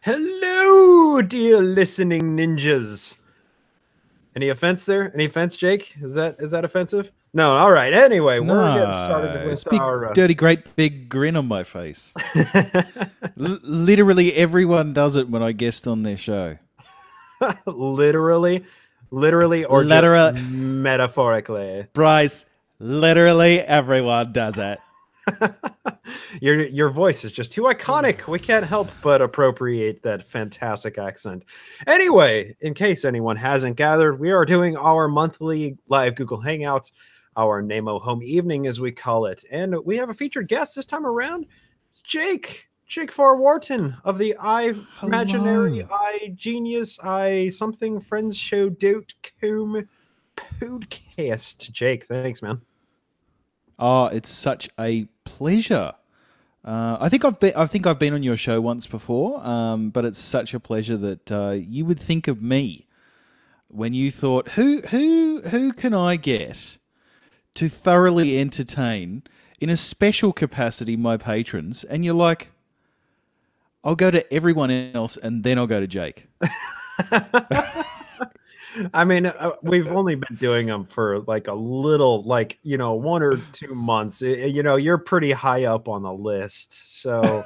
Hello, dear listening ninjas. Any offense there? Any offense, Jake? Is that offensive? No. All right. Anyway, we're getting started No, with it's big, our. dirty, great big grin on my face. Literally everyone does it when I guest on their show. literally, literally, or just Literally, metaphorically. Bryce, literally everyone does it. Your voice is just too iconic. We can't help but appropriate that fantastic accent. Anyway, in case anyone hasn't gathered, we are doing our monthly live Google Hangout, our NaMo Home Evening, as we call it, and we have a featured guest this time around. It's Jake Farwarton of the Imaginary Hello. I Genius I Something Friends Show .com podcast. Jake, thanks, man. Oh, it's such a pleasure. I think I've been on your show once before, but it's such a pleasure that you would think of me when you thought, who can I get to thoroughly entertain in a special capacity my patrons, and you're like, I'll go to everyone else and then I'll go to Jake. I mean, we've only been doing them for like a little, like, 1 or 2 months. You're pretty high up on the list. So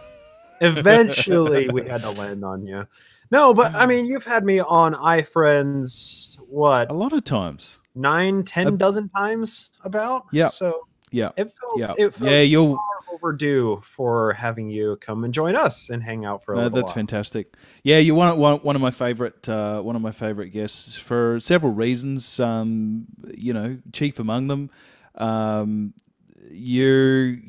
eventually we had to land on you. No, but I mean, you've had me on iFriends, A what, lot of times. nine, Uh, 10 dozen times about? yeah, So yeah, it felt yeah, it yeah. felt You'll far overdue for having you come and join us and hang out for a No, little that's while. fantastic. Yeah, you're one of my favorite guests for several reasons. Chief among them. Um, you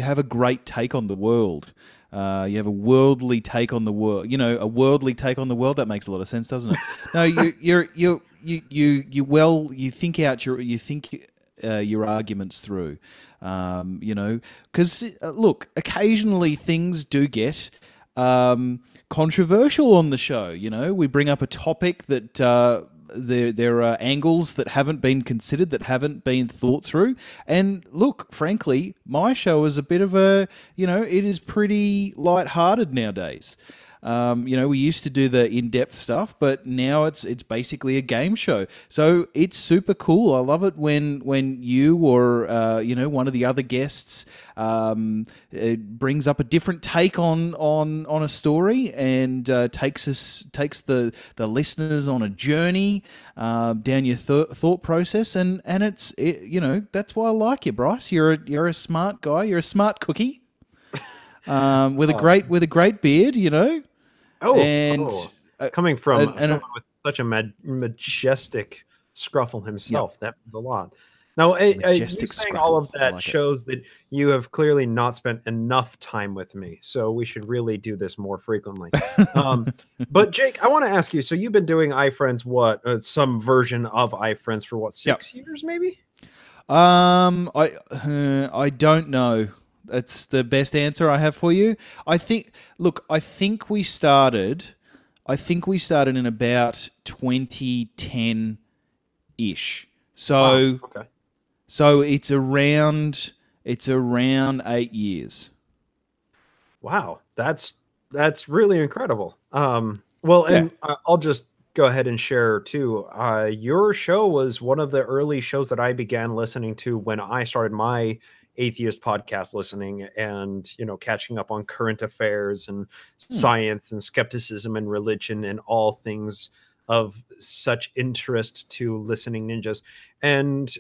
have a great take on the world. You have a worldly take on the world. A worldly take on the world. That makes a lot of sense, doesn't it? No, you think out your arguments through. Because look, occasionally things do get controversial on the show. We bring up a topic that there are angles that haven't been considered, that haven't been thought through. And look, frankly, my show is a bit of it is pretty light-hearted nowadays. We used to do the in-depth stuff, but now it's basically a game show. So it's super cool. I love it when you or one of the other guests it brings up a different take on a story and takes the listeners on a journey down your thought process, and that's why I like you, Bryce. You're a smart guy. You're a smart cookie. With a great beard, Oh, and oh, coming from and someone with such a majestic scruffle yeah, himself, that means a lot. Now, you majestic saying all scruffle. of I that like it. shows that you have clearly not spent enough time with me, so we should really do this more frequently. Um, but Jake, I want to ask you. So you've been doing iFriends, what, some version of iFriends for what, Yep. 6 years, maybe? I don't know. That's the best answer I have for you. I think. Look, I think we started in about 2010 ish. Wow. So Okay. so it's around 8 years. Wow, that's really incredible. Well, Yeah. and I'll just go ahead and share too. Your show was one of the early shows that I began listening to when I started my atheist podcast listening, and catching up on current affairs and Hmm. science and skepticism and religion and all things of such interest to listening ninjas. And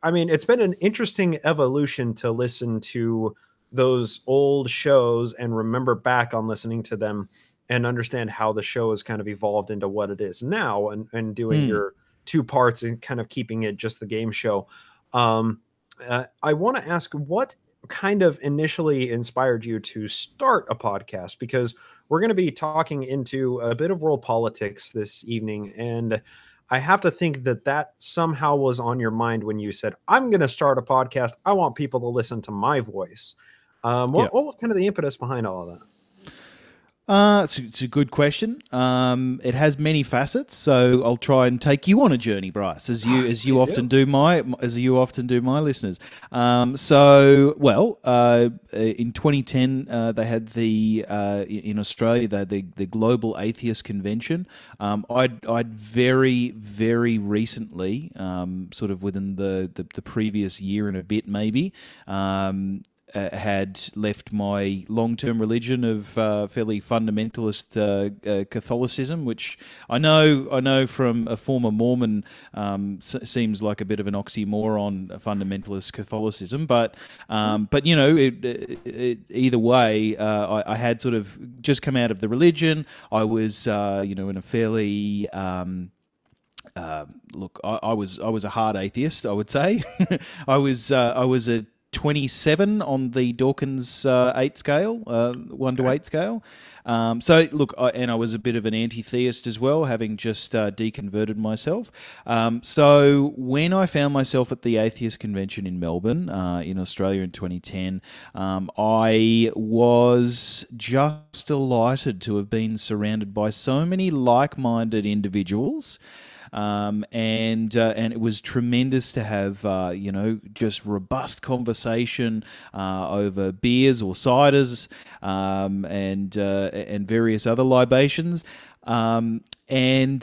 I mean, it's been an interesting evolution to listen to those old shows and remember back on listening to them and understand how the show has kind of evolved into what it is now, and doing Hmm. your two parts and kind of keeping it just the game show. Um, I want to ask what kind of initially inspired you to start a podcast, because we're going to be talking into a bit of world politics this evening. And I have to think that that somehow was on your mind when you said, I'm going to start a podcast. I want people to listen to my voice. Yeah. What was kind of the impetus behind all of that? It's a good question. It has many facets, so I'll try and take you on a journey, Bryce, as you Please often do. do my listeners. In 2010, they had in Australia they had the Global Atheist Convention. I'd very recently, sort of within the previous year and a bit, maybe. Had left my long-term religion of fairly fundamentalist Catholicism, which I know from a former Mormon seems like a bit of an oxymoron, fundamentalist Catholicism, but either way, I had sort of just come out of the religion. I was in a fairly look, I was a hard atheist, I would say. I was a 27 on the Dawkins 8 scale, 1 to Okay. 8 scale. So look, and I was a bit of an anti-theist as well, having just deconverted myself. So when I found myself at the Atheist Convention in Melbourne, in Australia in 2010, I was just delighted to have been surrounded by so many like-minded individuals, and it was tremendous to have just robust conversation over beers or ciders, and various other libations. And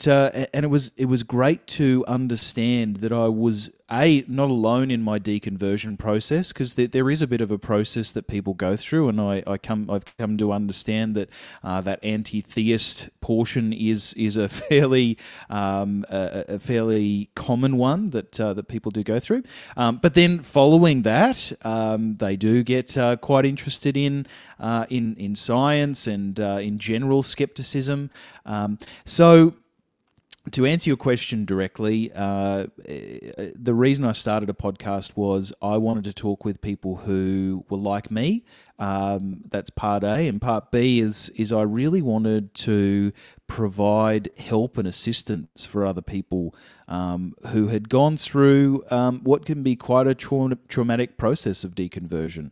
it was great to understand that I was not alone in my deconversion process, because there is a bit of a process that people go through, and I've come to understand that that anti-theist portion is a fairly common one that people do go through. But then following that, they do get quite interested in science and in general skepticism. So to answer your question directly, the reason I started a podcast was I wanted to talk with people who were like me. That's part A, and part B is I really wanted to provide help and assistance for other people who had gone through what can be quite a traumatic process of deconversion.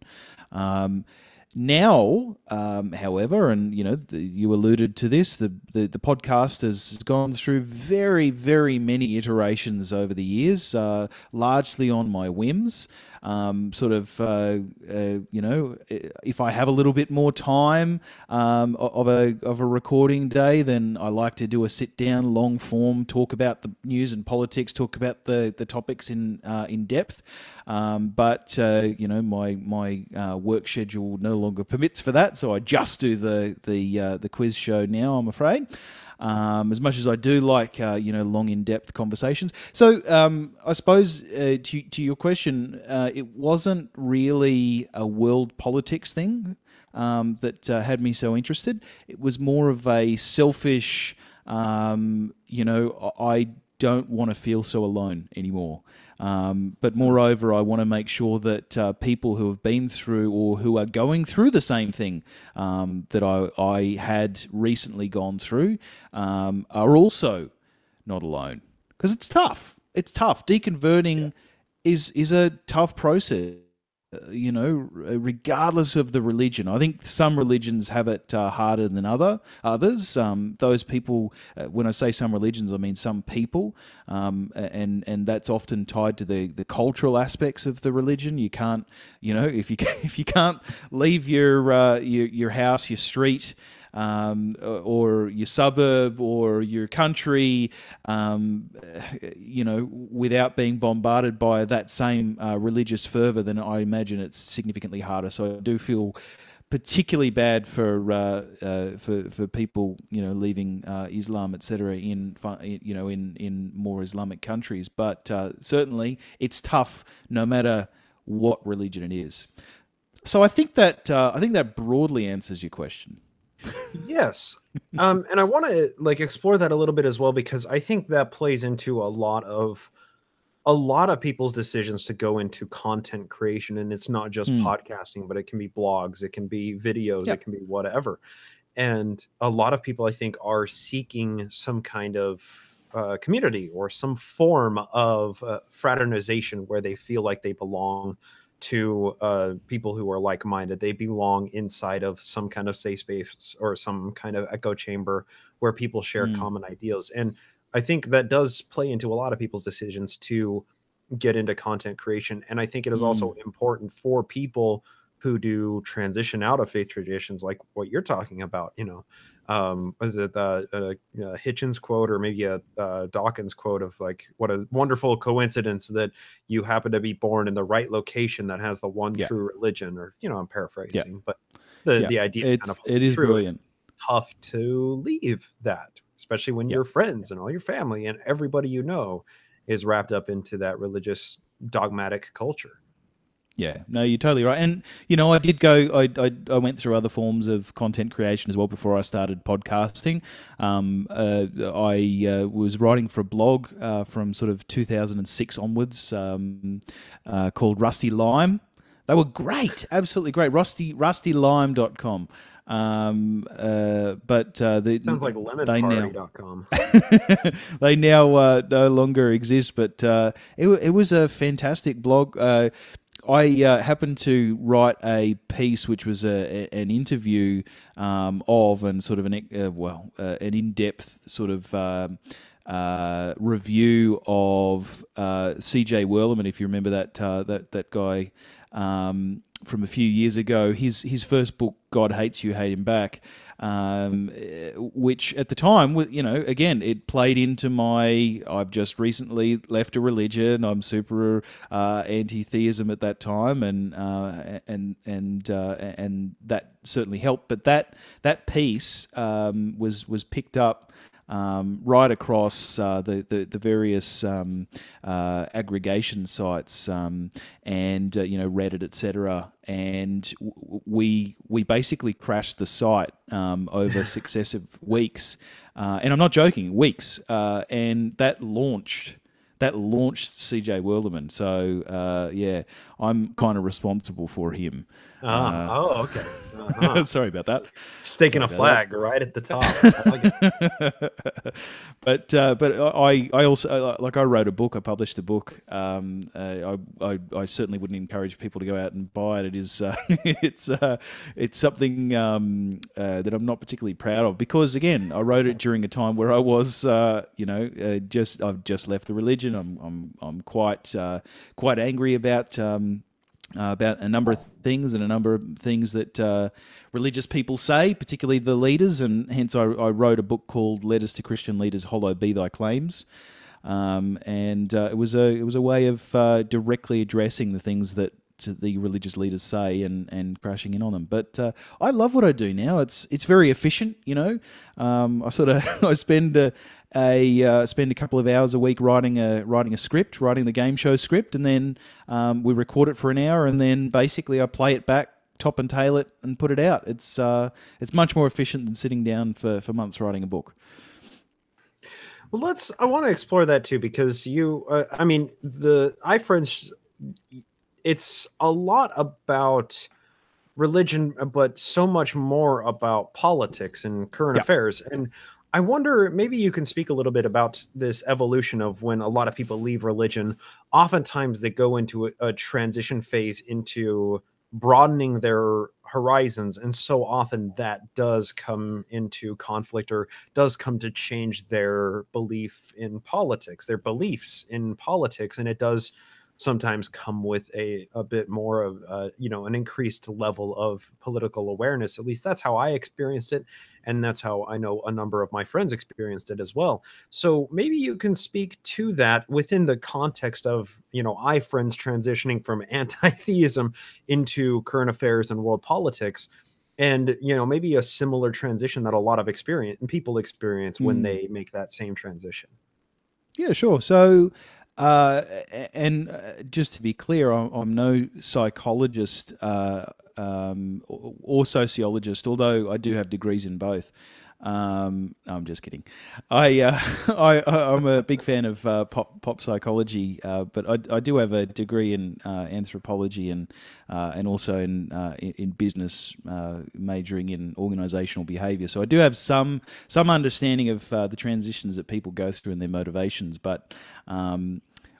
Now, however, and you alluded to this, the podcast has gone through very, very many iterations over the years, largely on my whims. If I have a little bit more time of a recording day, then I like to do a sit down, long form, talk about the news and politics, talk about the topics in depth. My work schedule no longer permits for that, so I just do the quiz show now, I'm afraid. As much as I do like long in-depth conversations. So I suppose to your question, it wasn't really a world politics thing that had me so interested. It was more of a selfish, I don't want to feel so alone anymore. But moreover, I want to make sure that people who have been through or who are going through the same thing that I had recently gone through are also not alone. Because it's tough. It's tough. Deconverting is a tough process. Regardless of the religion. I think some religions have it harder than others. Those people, when I say some religions, I mean some people, and that's often tied to the cultural aspects of the religion. You can't, if you if you can't leave your house, your street, or your suburb or your country, without being bombarded by that same religious fervor, then I imagine it's significantly harder. So I do feel particularly bad for people leaving Islam, etc. In more Islamic countries, but certainly it's tough no matter what religion it is. So I think that broadly answers your question. Yes. And I want to explore that a little bit as well, because I think that plays into a lot of people's decisions to go into content creation. And it's not just Mm. podcasting, but it can be blogs, it can be videos, Yeah. it can be whatever. And a lot of people, I think, are seeking some kind of community or some form of fraternization where they feel like they belong, to people who are like-minded. They belong inside of some kind of safe space or some kind of echo chamber where people share Mm, common ideals. And I think that does play into a lot of people's decisions to get into content creation. And I think it is mm, also important for people who do transition out of faith traditions, like what you're talking about. Was it the Hitchens quote, or maybe a Dawkins quote of like, what a wonderful coincidence that you happen to be born in the right location that has the one yeah, true religion, or I'm yeah, paraphrasing, but the yeah. idea kind of It holds is true. And brilliant. it's tough to leave that, especially when Yeah. your friends and all your family and everybody is wrapped up into that religious dogmatic culture. Yeah, no, you're totally right. And I did go. I went through other forms of content creation as well before I started podcasting. I was writing for a blog from sort of 2006 onwards, called Rusty Lime. They were great, absolutely great. Rustylime.com. But Sounds like they now lemonparty.com. they now no longer exist. But it was a fantastic blog. I happened to write a piece which was an interview of, and sort of an in-depth sort of review of C.J. Werleman, if you remember that guy from a few years ago. His first book, God Hates You, Hate Him Back, which at the time, again, it played into my, I've just recently left a religion, I'm super anti-theism at that time, and that certainly helped. But that piece was picked up right across the various aggregation sites, and Reddit, etc. And we basically crashed the site over successive weeks, and I'm not joking, weeks, and that launched. C.J. Werleman. So, yeah, I'm kind of responsible for him. Uh, Oh, okay. Uh-huh. sorry about that. Staking Sorry a about that. flag right at the top. I like it. But I also, like, I wrote a book. I published a book. I certainly wouldn't encourage people to go out and buy it. It is it's something that I'm not particularly proud of, because again, I wrote it during a time where I was I've just left the religion. I'm quite angry about a number of things, and a number of things that religious people say, particularly the leaders, and hence I wrote a book called Letters to Christian Leaders, Hollow Be Thy Claims. And it was a way of directly addressing the things that the religious leaders say, and crashing in on them. But I love what I do now. It's very efficient, I sort of I spend spend a couple of hours a week writing a script, writing the game show script, and then we record it for an hour, and then basically I play it back, top and tail it, and put it out. It's much more efficient than sitting down for months writing a book. Well, I want to explore that too, because the iFriends, it's a lot about religion, but so much more about politics and current Yeah. affairs. And I wonder, maybe you can speak a little bit about this evolution of when a lot of people leave religion. Oftentimes they go into a transition phase into broadening their horizons. And so often that does come into conflict, or does come to change their belief in politics, their beliefs in politics. And it does sometimes come with a bit more of an increased level of political awareness. At least that's how I experienced it, and that's how I know a number of my friends experienced it as well. So maybe you can speak to that within the context of iFriends transitioning from anti-theism into current affairs and world politics, and maybe a similar transition that a lot of people experience when Mm. they make that same transition. Yeah, sure. So, just to be clear, I'm no psychologist or sociologist, although I do have degrees in both. No, I'm just kidding. I'm a big fan of pop psychology, but I do have a degree in anthropology, and also in business, majoring in organizational behavior. So I do have some understanding of the transitions that people go through and their motivations, but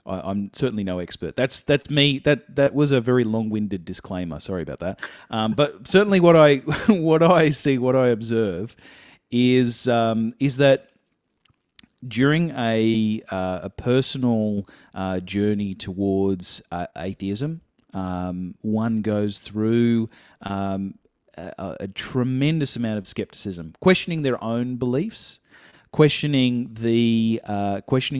I'm certainly no expert. That's me. That was a very long-winded disclaimer. Sorry about that. But certainly, what I what I see, what I observe, is that during a personal journey towards atheism, one goes through a tremendous amount of skepticism, questioning their own beliefs, questioning the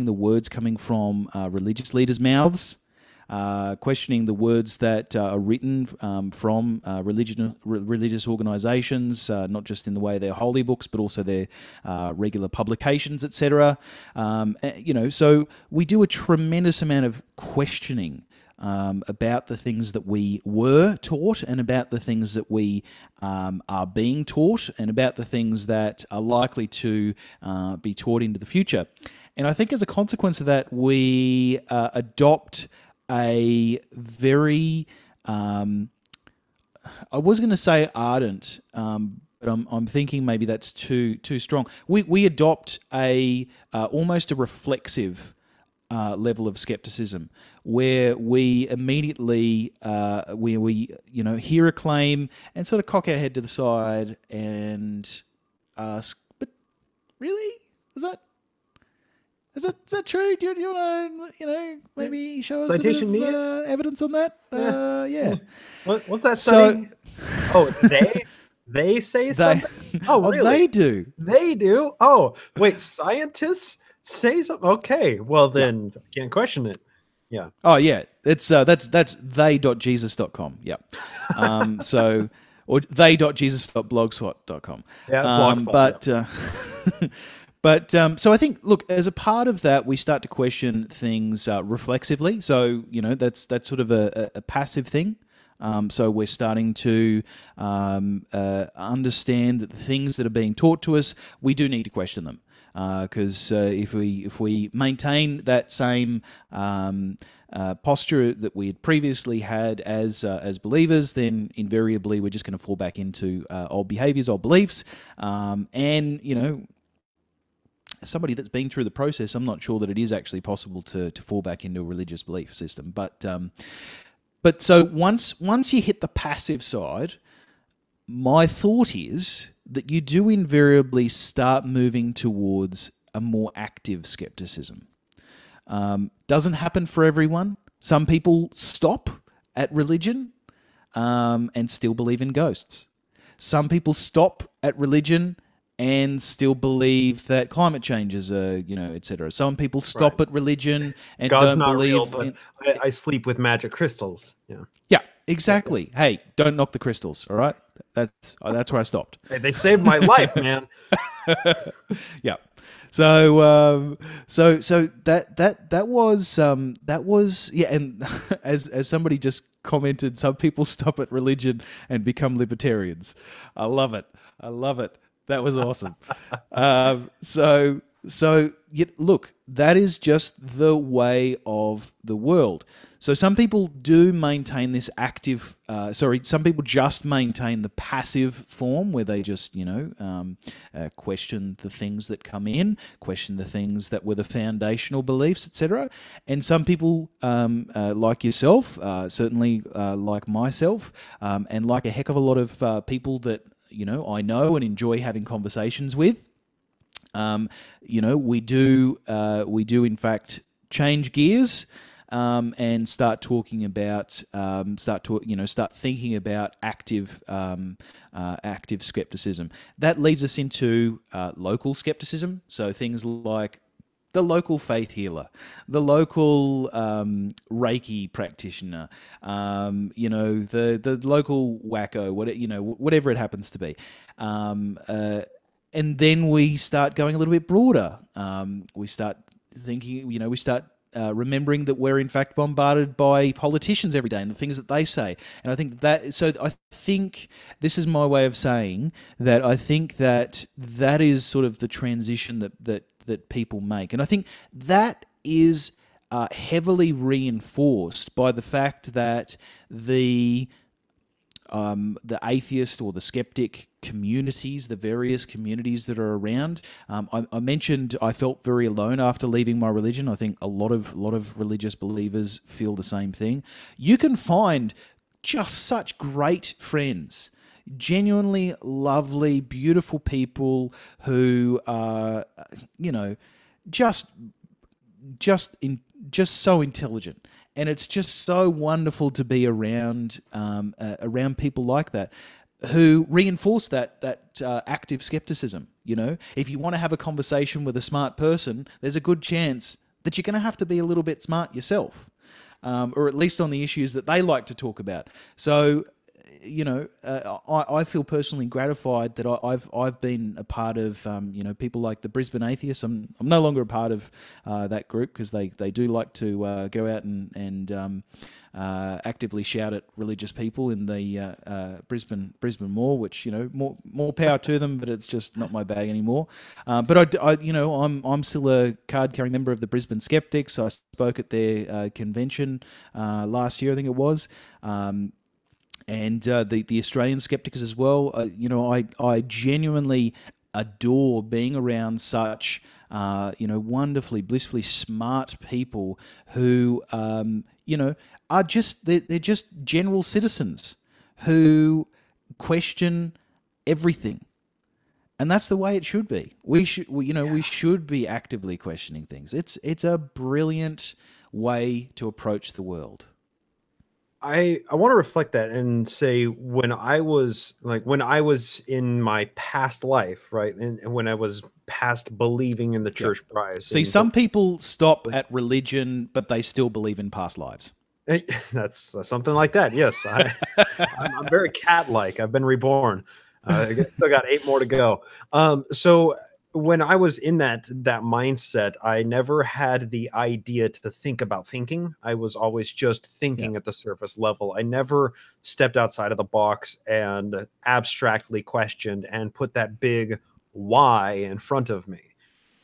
words coming from religious leaders' mouths, questioning the words that are written from religious organisations, not just in the way they're holy books, but also their regular publications, etc. So we do a tremendous amount of questioning about the things that we were taught, and about the things that we are being taught, and about the things that are likely to be taught into the future. And I think as a consequence of that, we adopt a very, I was going to say ardent, but I'm thinking maybe that's too strong. We adopt a almost a reflexive level of skepticism, where we immediately we hear a claim and sort of cock our head to the side and ask, "But really, is that true? Do you want to maybe show us Citation needed? Evidence on that?" Yeah. What's that So study? Oh, they say they, something. Oh, oh, really? they do. They do. Oh, wait, scientists say something. Okay, well then, can't question it. Yeah. Oh yeah, it's that's they.jesus.com. Yeah. So or they.jesus.blogspot.com. Yeah, blogspot. But so I think, look, as a part of that, we start to question things reflexively. So that's sort of a passive thing. So we're starting to understand that the things that are being taught to us, we do need to question them. Because if we maintain that same posture that we had previously had as believers, then invariably we're just going to fall back into old behaviours, old beliefs, and somebody that's been through the process, I'm not sure that it is actually possible to fall back into a religious belief system. But so once you hit the passive side, my thought is that you do invariably start moving towards a more active skepticism. Doesn't happen for everyone. Some people stop at religion and still believe in ghosts. Some people stop at religion and still believe that climate change is etc. Some people stop at religion and God's don't not believe real, but I sleep with magic crystals. Yeah. Yeah, exactly. Hey, don't knock the crystals, all right? That's where I stopped. Hey, they saved my life, man. Yeah. So that was yeah, and as somebody just commented, some people stop at religion and become libertarians. I love it. That was awesome. Look, that is just the way of the world. So some people do maintain this active, some people just maintain the passive form where they just, question the things that come in, question the things that were the foundational beliefs, etc. And some people, like yourself, certainly like myself, and like a heck of a lot of people that, I know and enjoy having conversations with, we do in fact change gears and start talking about, start thinking about active skepticism. That leads us into local skepticism. So things like the local faith healer, the local Reiki practitioner, the local wacko, whatever it happens to be. And then we start going a little bit broader. We start thinking, remembering that we're in fact bombarded by politicians every day and the things that they say. And I think this is my way of saying that I think that is sort of the transition that people make. And I think that is heavily reinforced by the fact that the the atheist or the skeptic communities, the various communities that are around. I mentioned I felt very alone after leaving my religion. I think a lot of religious believers feel the same thing. You can find just such great friends, genuinely lovely, beautiful people who are, just just in just so intelligent, and it's just so wonderful to be around people like that who reinforce that active skepticism. If you want to have a conversation with a smart person, there's a good chance that you're going to have to be a little bit smart yourself, or at least on the issues that they like to talk about. So I feel personally gratified that I've been a part of people like the Brisbane Atheists. I'm no longer a part of that group because they do like to go out and actively shout at religious people in the Brisbane Mall, which more power to them, but it's just not my bag anymore. But I'm still a card carrying member of the Brisbane Skeptics. I spoke at their convention last year, I think it was. And the Australian skeptics as well. I genuinely adore being around such wonderfully, blissfully smart people who are they're just general citizens who question everything. And that's the way it should be. We should be actively questioning things. It's a brilliant way to approach the world. I want to reflect that and say when I was in my past life, right, and when I was past believing in the Yep. church prize, See, and some people stop at religion, but they still believe in past lives. that's something like that. Yes, I'm very cat-like. I've been reborn. I still got 8 more to go. So when I was in that mindset, I never had the idea to think about thinking. I was always just Yeah. thinking at the surface level. I never stepped outside of the box and abstractly questioned and put that big why in front of me.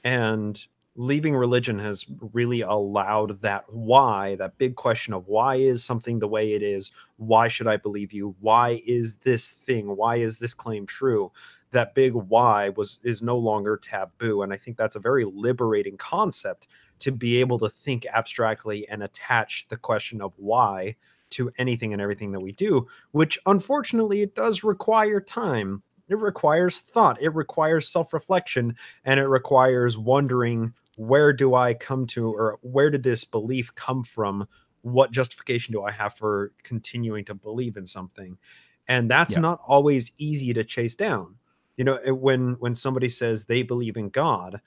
And leaving religion has really allowed that why, that big question of why is something the way it is? Why should I believe you? Why is this thing? Why is this claim true? That big why is no longer taboo. And I think that's a very liberating concept to be able to think abstractly and attach the question of why to anything and everything that we do, which unfortunately it does require time. It requires thought. It requires self-reflection, and it requires wondering, where do I come to, or where did this belief come from? What justification do I have for continuing to believe in something? And that's Yeah. not always easy to chase down. When somebody says they believe in God,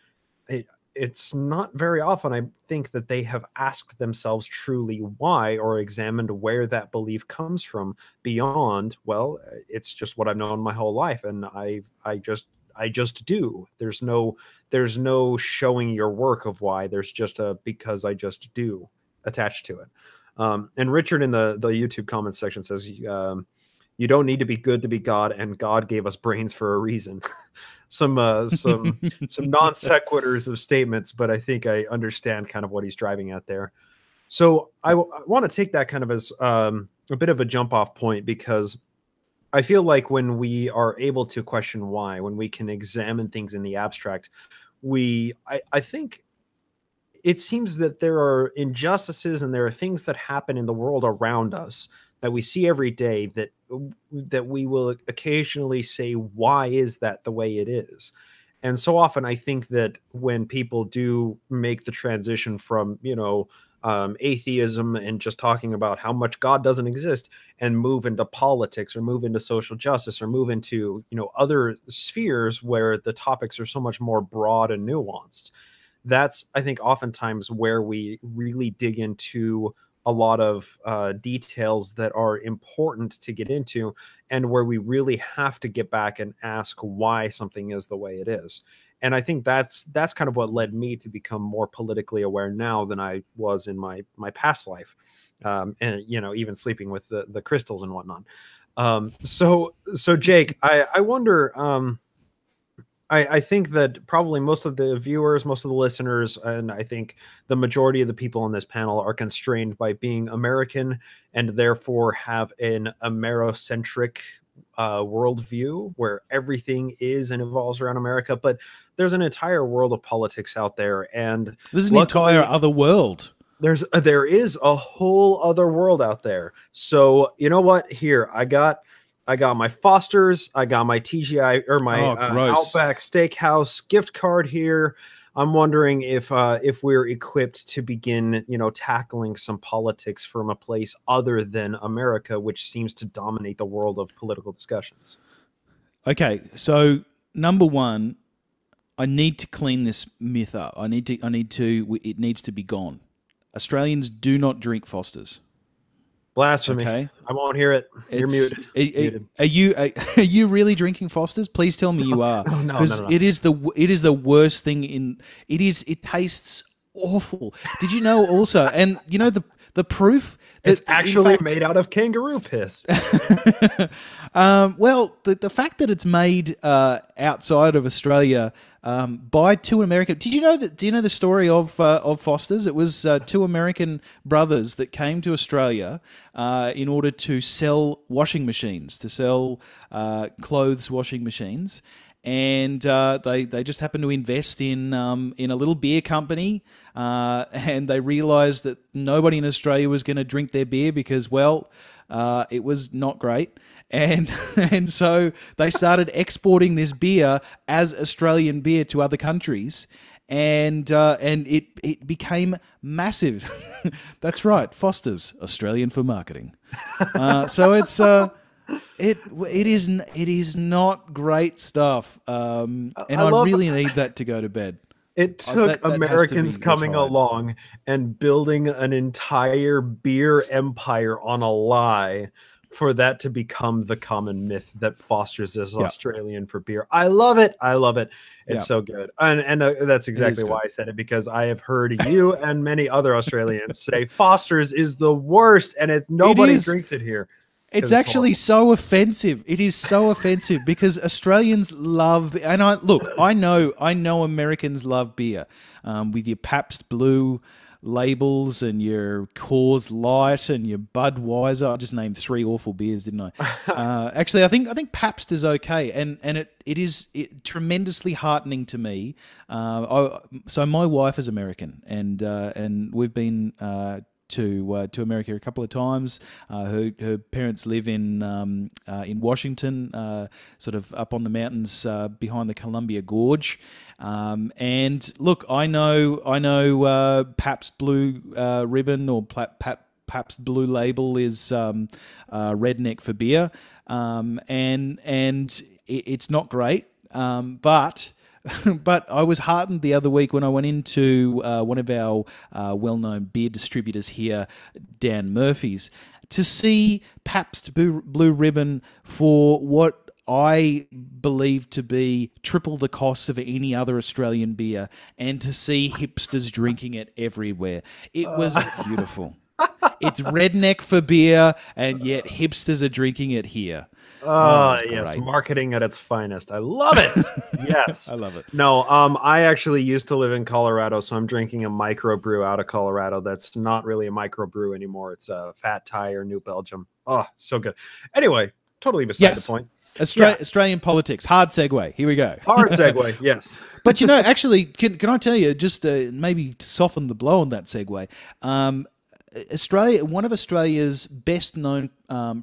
it, it's not very often I think that they have asked themselves truly why, or examined where that belief comes from beyond, well, it's just what I've known my whole life, and I just do. There's no showing your work of why. There's just a because I just do attached to it. And Richard in the YouTube comments section says, you don't need to be good to be God, and God gave us brains for a reason. Some non sequiturs of statements, but I think I understand kind of what he's driving at there. So I want to take that kind of as a bit of a jump off point, because I feel like when we are able to question why, when we can examine things in the abstract, I think it seems that there are injustices and there are things that happen in the world around us that we see every day that we will occasionally say, why is that the way it is? And so often I think that when people do make the transition from atheism and just talking about how much God doesn't exist, and move into politics or move into social justice or move into other spheres where the topics are so much more broad and nuanced, that's, I think, oftentimes where we really dig into a lot of details that are important to get into, and where we really have to get back and ask why something is the way it is. And I think that's kind of what led me to become more politically aware now than I was in my past life, and even sleeping with the crystals and whatnot. So Jake, I wonder. I think that probably most of the viewers, most of the listeners, and I think the majority of the people on this panel are constrained by being American and therefore have an Amerocentric worldview where everything is and evolves around America. But there's an entire world of politics out there, and There's an entire luckily, other world. there is a whole other world out there. So you know what? Here I got my Foster's, I got my TGI or my Oh, gross. Outback Steakhouse gift card here. I'm wondering if we're equipped to begin, tackling some politics from a place other than America, which seems to dominate the world of political discussions. Okay, so number one, I need to clean this myth up. It needs to be gone. Australians do not drink Fosters. Blasphemy! Okay, I won't hear it. You're it's muted. are, Muted. are you really drinking Fosters? Please tell me you are, No, no, no, because no. it is the worst thing in it tastes awful. Did you know also? And you know the proof that It's actually made out of kangaroo piss. Well, the fact that it's made outside of Australia by two American. Did you know that? Do you know the story of Foster's? It was two American brothers that came to Australia in order to sell washing machines, to sell clothes washing machines. And they just happened to invest in a little beer company, and they realised that nobody in Australia was going to drink their beer because, well, it was not great, and and so they started exporting this beer as Australian beer to other countries, and it became massive. That's right, Foster's, Australian for marketing. So it's. It is not great stuff, and I love really need that to go to bed. it took That has to Americans be coming retired. along and building an entire beer empire on a lie for that to become the common myth that Foster's is Yeah, Australian for beer. I love it. I love it. It's yeah, so good. And that's it is exactly good. why I said it, because I have heard you and many other Australians say Foster's is the worst and it's It nobody is. drinks it here It's because it's actually horrible. so offensive. It is so offensive because Australians love, and I know Americans love beer, with your Pabst Blue labels and your Coors Light and your Budweiser. I just named three awful beers, didn't I? Actually, I think Pabst is okay, and it is tremendously heartening to me. So my wife is American, and we've been. To America a couple of times. Her parents live in Washington, sort of up on the mountains behind the Columbia Gorge. And look, I know Pabst Blue Ribbon or Pabst Blue Label is redneck for beer, and it's not great, but. But I was heartened the other week when I went into one of our well-known beer distributors here, Dan Murphy's, to see Pabst Blue Ribbon for what I believe to be triple the cost of any other Australian beer, and to see hipsters drinking it everywhere. It was beautiful. It's redneck for beer, and yet hipsters are drinking it here. Oh, it Oh, was yes, great. marketing at its finest. I love it. Yes. I love it. No, I actually used to live in Colorado, so I'm drinking a microbrew out of Colorado. That's not really a microbrew anymore. It's a Fat Tire, New Belgium. Oh, so good. Anyway, totally beside the Yes. point. Yeah, Australian politics. Hard segue. Here we go. hard segue. Yes. But actually, can I tell you, just maybe to soften the blow on that segue, Australia, one of Australia's best known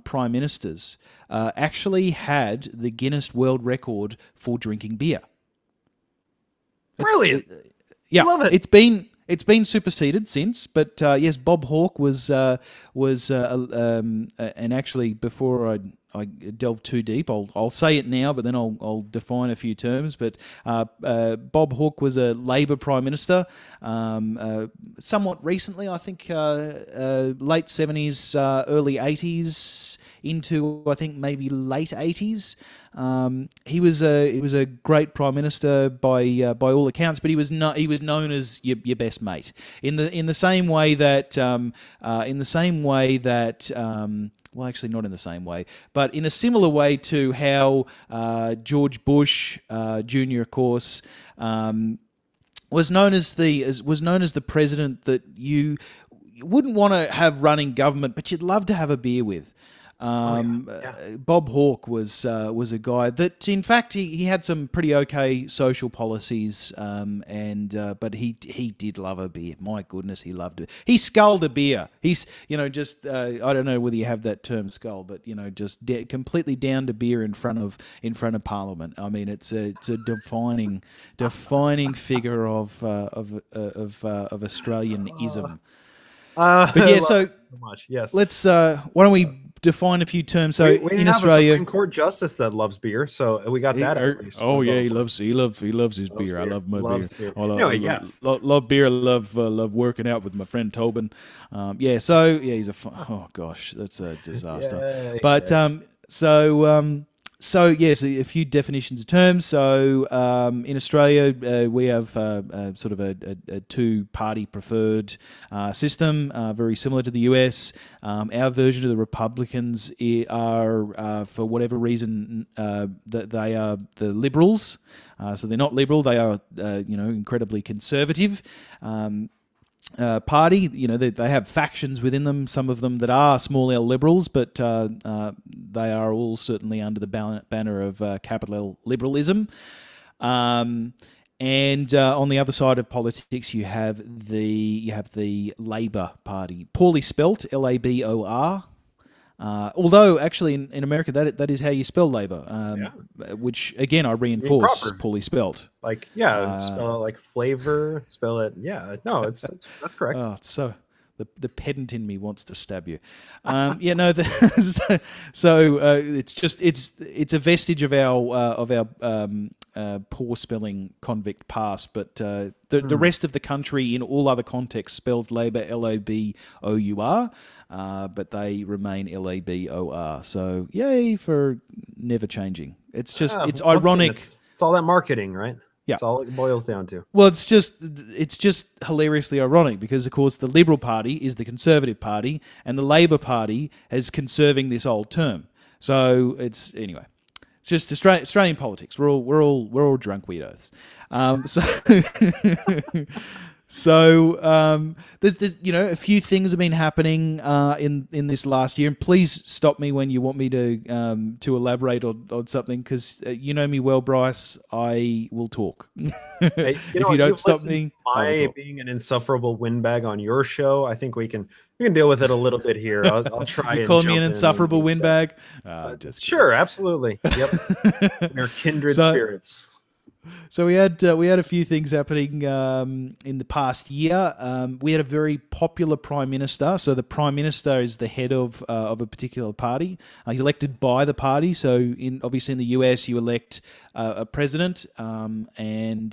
prime ministers, actually had the Guinness World Record for drinking beer. Brilliant. Yeah, Love it. it's been superseded since, but yes, Bob Hawke and actually before I delve too deep, I'll say it now, but then I'll define a few terms. But Bob Hawke was a Labor Prime Minister, somewhat recently, I think, late 70s, early 80s, into I think maybe late 80s. He was a great prime minister by all accounts, but he was known as your best mate in the same way that well, actually, not in the same way, but in a similar way to how George Bush Jr., of course, was known as the president that you wouldn't want to have running government, but you'd love to have a beer with. Oh yeah, yeah. Bob Hawke was a guy that, in fact, he had some pretty okay social policies, but he did love a beer. My goodness, he loved it. He sculled a beer. He's just I don't know whether you have that term scull, but just completely downed a beer in front of Parliament. I mean, it's a defining figure of Australianism. But I yeah, love so it so much. Yes. let's why don't we define a few terms? So We in have a Australia, Supreme Court justice that loves beer, so we got that at least. oh We're yeah, going for. he loves his Loves beer. I beer. love my beer. Loves beer. I love, Anyway, yeah. love beer. I love working out with my friend Tobin. He's oh gosh, that's a disaster. Yeah, But yeah. so yes, a few definitions of terms. So in Australia, we have sort of a two-party preferred system, very similar to the US. Our version of the Republicans are, for whatever reason, that they are the Liberals. So they're not liberal; they are, incredibly conservative. Party. They have factions within them, some of them that are small L liberals, but they are all certainly under the banner of capital L liberalism. And on the other side of politics, you have the Labor Party, poorly spelt Labor. Although actually in America that is how you spell Labor, which again I reinforce, Proper. poorly spelt. Like, yeah, spell it like flavor. Spell it. Yeah, no, that's correct. Oh, it's so the pedant in me wants to stab you. It's a vestige of our poor spelling convict past, but the rest of the country in all other contexts spells Labor Labour, but they remain Labor. So yay for never changing. It's just it's Once again, ironic. It's all that marketing, right? Yeah. That's all it boils down to. Well, it's just hilariously ironic because, of course, the Liberal Party is the Conservative Party, and the Labor Party is conserving this old term. So it's just Australian politics. We're all drunk weirdos. So there's a few things have been happening in this last year, and please stop me when you want me to elaborate on something, because you know me well, Bryce. I will talk. Hey, If you don't stop me, I will my talk. being an insufferable windbag on your show, I think we can deal with it a little bit here. I'll try. You and calling me jump an in insufferable and windbag? Sure, absolutely. Yep, we're kindred spirits. So we had a few things happening in the past year. We had a very popular prime minister. So the prime minister is the head of a particular party. He's elected by the party. So obviously in the US you elect a president, and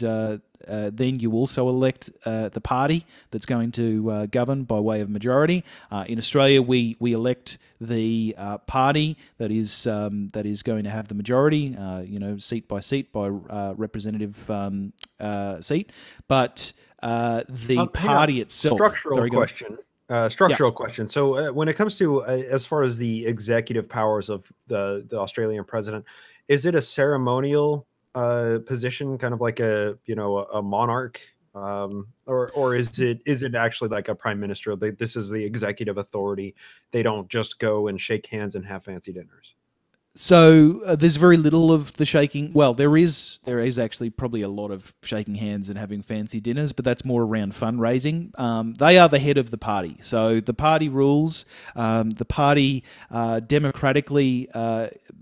then you also elect the party that's going to govern by way of majority. In Australia, we elect the party that is going to have the majority, seat by seat by representative seat. But the party itself. Structural question. Question. So when it comes to as far as the executive powers of the Australian president, is it a ceremonial position, kind of like a monarch, or is it actually like a prime minister? This is the executive authority. They don't just go and shake hands and have fancy dinners. So there's very little of the shaking. Well, there is actually probably a lot of shaking hands and having fancy dinners, but that's more around fundraising. They are the head of the party, so the party rules. The party democratically,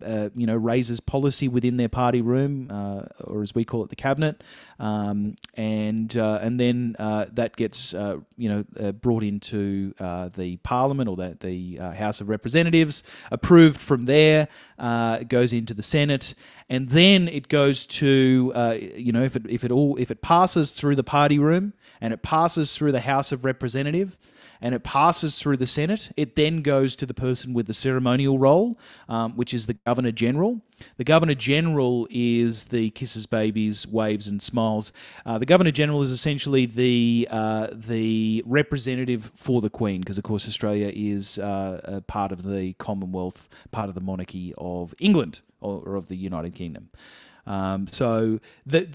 raises policy within their party room, or as we call it, the cabinet, and then that gets brought into the Parliament, or the House of Representatives, approved from there. It goes into the Senate, and then it goes to if it passes through the party room and it passes through the House of Representatives, and it passes through the Senate. It then goes to the person with the ceremonial role, which is the Governor General. The Governor General is the kisses babies, waves and smiles. The Governor General is essentially the representative for the Queen, because of course Australia is a part of the Commonwealth, part of the monarchy of England or of the United Kingdom. So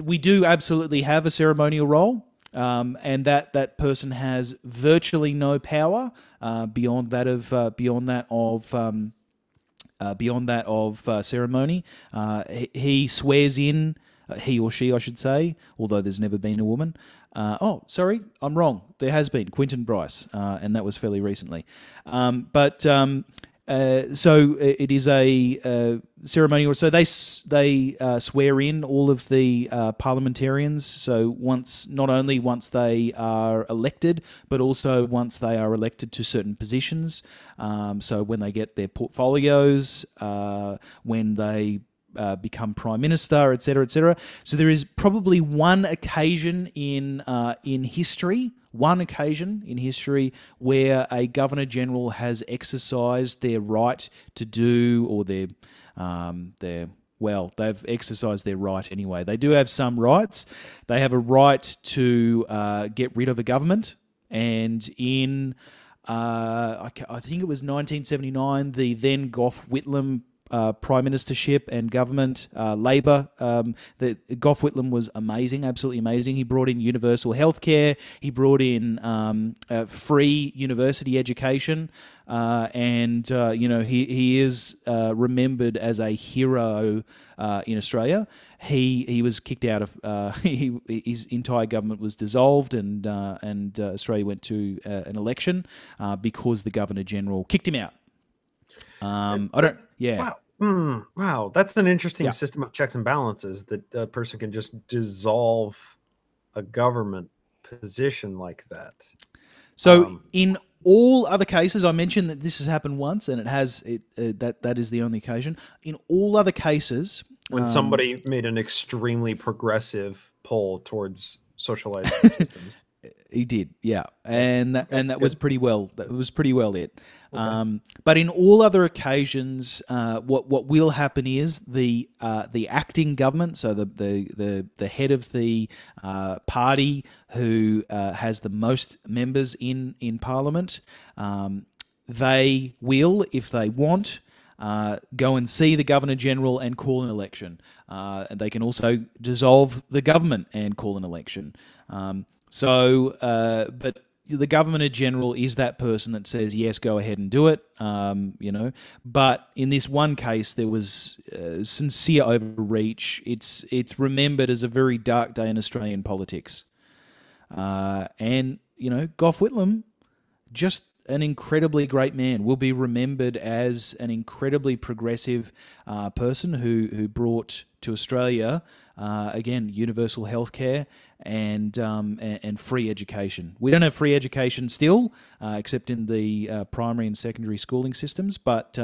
we do absolutely have a ceremonial role. And that person has virtually no power beyond that of ceremony. He swears in, he or she, I should say, although there's never been a woman. Sorry, I'm wrong. There has been Quentin Bryce, and that was fairly recently. So it is a ceremonial. So they swear in all of the parliamentarians. So not only once they are elected, but also once they are elected to certain positions. So when they get their portfolios, when they become prime minister, etc., etc. So there is probably one occasion in history. One occasion in history where a Governor General has exercised their right to do, or they've exercised their right anyway. They do have some rights. They have a right to get rid of a government, and in I think it was 1979, the then Gough Whitlam prime ministership and government, Labor. Gough Whitlam was amazing, absolutely amazing. He brought in universal healthcare. He brought in free university education, and he is remembered as a hero in Australia. He was kicked out of his entire government was dissolved, and Australia went to an election because the Governor General kicked him out. Wow. Wow. That's an interesting system of checks and balances, that a person can just dissolve a government position like that. So in all other cases, I mentioned that this has happened once, and that is the only occasion. In all other cases, when somebody made an extremely progressive pull towards socialized systems. He did, yeah, and that was pretty well. That was pretty well it. Okay. But in all other occasions, what will happen is the acting government, so the head of the party who has the most members in Parliament, they will, if they want, go and see the Governor General and call an election. And they can also dissolve the government and call an election. But the Governor General is that person that says, yes, go ahead and do it, But in this one case, there was sincere overreach. It's remembered as a very dark day in Australian politics. And Gough Whitlam, just an incredibly great man, will be remembered as an incredibly progressive person who brought to Australia, again, universal healthcare and free education. We don't have free education still, except in the primary and secondary schooling systems. But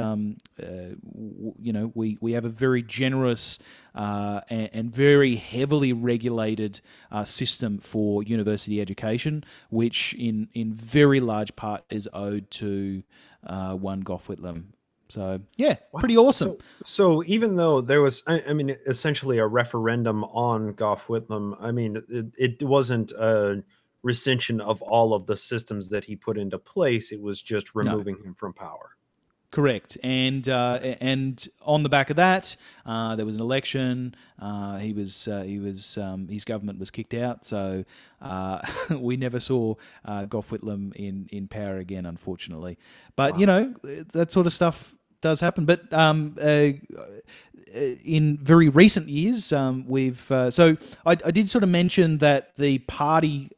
we have a very generous and very heavily regulated system for university education, which in very large part is owed to one Gough Whitlam. So, yeah, wow. Pretty awesome. So even though there was, essentially a referendum on Gough Whitlam, it wasn't a recension of all of the systems that he put into place. It was just removing him from power. Correct. And on the back of that, there was an election. His government was kicked out. So we never saw Gough Whitlam in power again, unfortunately. But, wow. That sort of stuff does happen. But in very recent years, so I did sort of mention that the party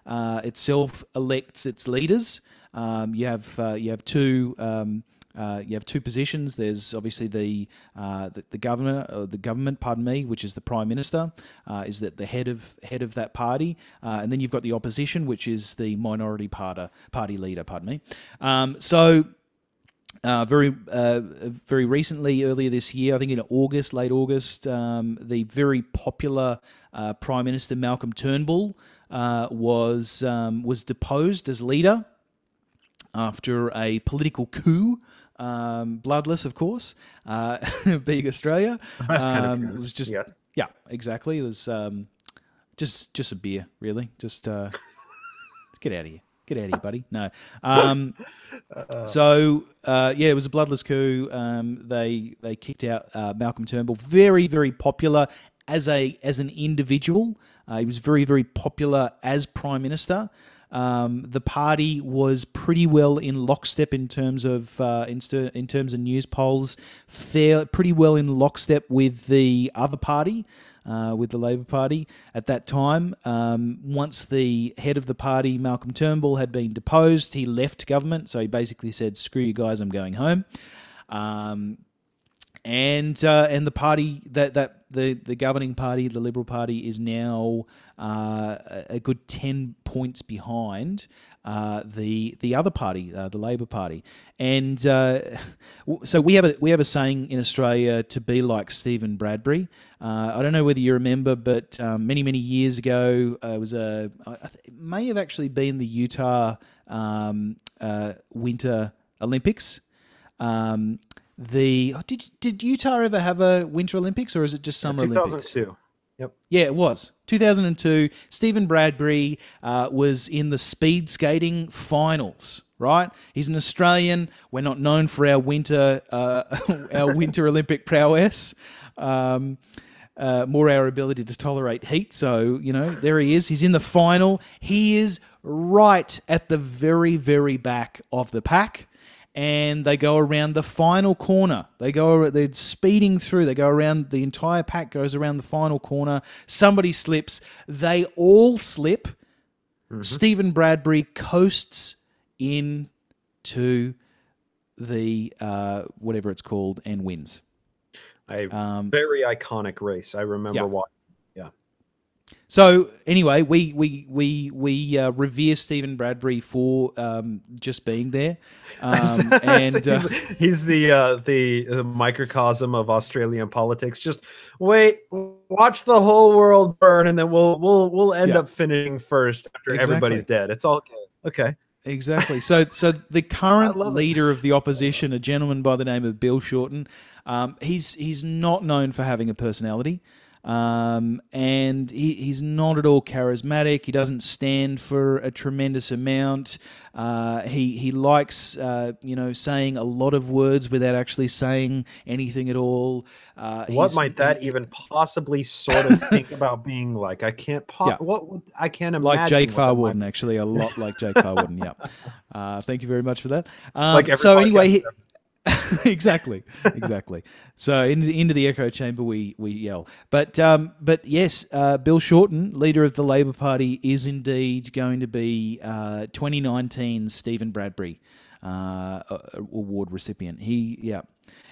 itself elects its leaders. You have two positions. There's obviously the government, pardon me, which is the prime minister, is that the head of that party, and then you've got the opposition, which is the minority party leader, pardon me. Very recently, earlier this year, I think in late August, the very popular Prime Minister Malcolm Turnbull was deposed as leader after a political coup, bloodless, of course, being Australia. The best kind of It coups. was just, Yes. yeah, exactly. It was just a beer, really. Just get out of here. Get out of here, buddy. No. Yeah, it was a bloodless coup. They kicked out Malcolm Turnbull. Very, very popular as an individual. He was very, very popular as prime minister. The party was pretty well in lockstep in terms of in terms of news polls, pretty well in lockstep with the other party, with the Labor Party at that time. Once the head of the party, Malcolm Turnbull, had been deposed, he left government. So he basically said, "Screw you guys, I'm going home." And the party that the governing party, the Liberal Party, is now a good 10 points behind the other party, the Labor Party. And so we have a saying in Australia to be like Stephen Bradbury. I don't know whether you remember, but many years ago, it may have actually been the Utah Winter Olympics. Did Utah ever have a Winter Olympics, or is it just Summer Olympics? 2002. Yep. Yeah, it was 2002. Stephen Bradbury was in the speed skating finals. Right, he's an Australian. We're not known for our winter our Winter Olympic prowess. More our ability to tolerate heat. So, there he is. He's in the final. He is right at the very, very back of the pack. And they go around the final corner. They're speeding through. They go around, the entire pack goes around the final corner. Somebody slips. They all slip. Mm-hmm. Stephen Bradbury coasts into the whatever it's called and wins. A very iconic race. I remember watching. Yeah. So anyway, we revere Stephen Bradbury for just being there, and he's the microcosm of Australian politics. Just wait, watch the whole world burn, and then we'll end up finishing first after everybody's dead. It's all okay. Exactly. So the current leader of the opposition, a gentleman by the name of Bill Shorten, he's not known for having a personality. And he's not at all charismatic. He doesn't stand for a tremendous amount. He likes saying a lot of words without actually saying anything at all. What might that even possibly sort of think about being like? I can't. I can't imagine. Like Jake Farwarden, actually, a lot like Jake Farwarden. Yeah. Thank you very much for that. So anyway. Exactly. So into the echo chamber we yell. But yes, Bill Shorten, leader of the Labor Party, is indeed going to be 2019's Stephen Bradbury award recipient. He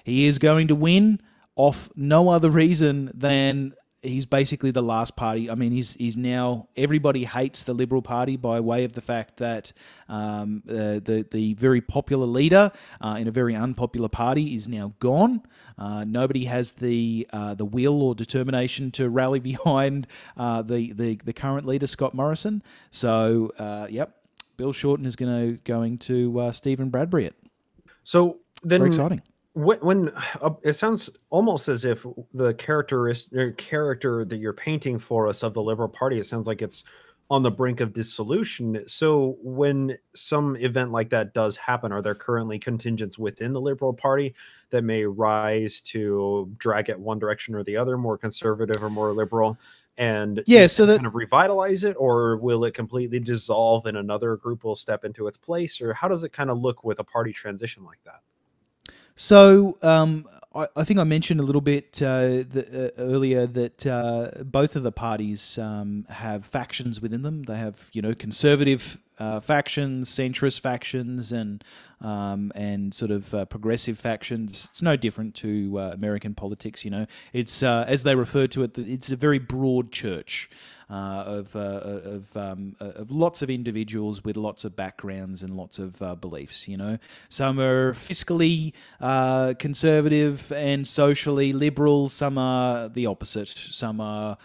is going to win off no other reason than he's basically the last party. I mean, he's now, everybody hates the Liberal Party by way of the fact that the very popular leader in a very unpopular party is now gone. Nobody has the will or determination to rally behind the current leader, Scott Morrison. So, Bill Shorten is going to Stephen Bradbury it. So then, very exciting. When it sounds almost as if the character that you're painting for us of the Liberal Party, it sounds like it's on the brink of dissolution. So when some event like that does happen, are there currently contingents within the Liberal Party that may rise to drag it one direction or the other, more conservative or more liberal, and so that kind of revitalize it, or will it completely dissolve and another group will step into its place, or how does it kind of look with a party transition like that? So I think I mentioned a little bit earlier that both of the parties have factions within them. They have, conservative factions, centrist factions, and sort of progressive factions. It's no different to American politics. It's as they refer to it, it's a very broad church. Of lots of individuals with lots of backgrounds and lots of beliefs. Some are fiscally conservative and socially liberal. Some are the opposite. Some are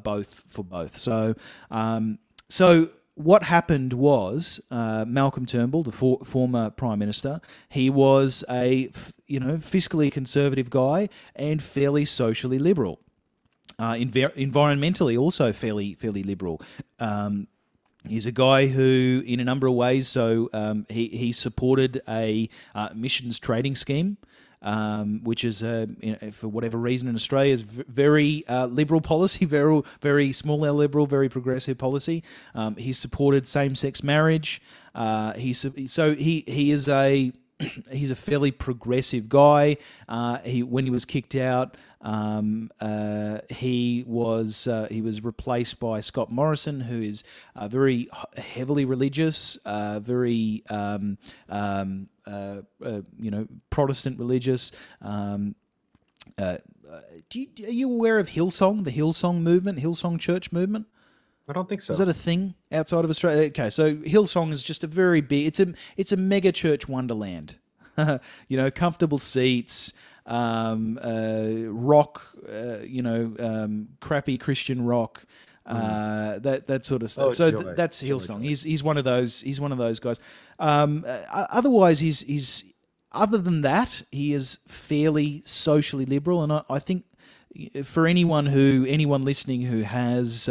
both for both. So So what happened was Malcolm Turnbull, the former prime minister, he was a fiscally conservative guy and fairly socially liberal. Environmentally, also fairly liberal. He's a guy who, in a number of ways, he supported a emissions trading scheme, which is, for whatever reason in Australia, is very liberal policy, very small L liberal, very progressive policy. He supported same-sex marriage. He is a he's a fairly progressive guy. When he was kicked out, he was replaced by Scott Morrison, who is very heavily religious, very Protestant religious. Are you aware of Hillsong, the Hillsong movement, Hillsong Church movement? I don't think so. Is that a thing outside of Australia? Okay, so Hillsong is just a very big. It's a mega church wonderland. Comfortable seats, rock. Crappy Christian rock. That sort of stuff. That's Hillsong. He's one of those. He's one of those guys. Otherwise, he's other than that, he is fairly socially liberal, and I think for anyone listening who has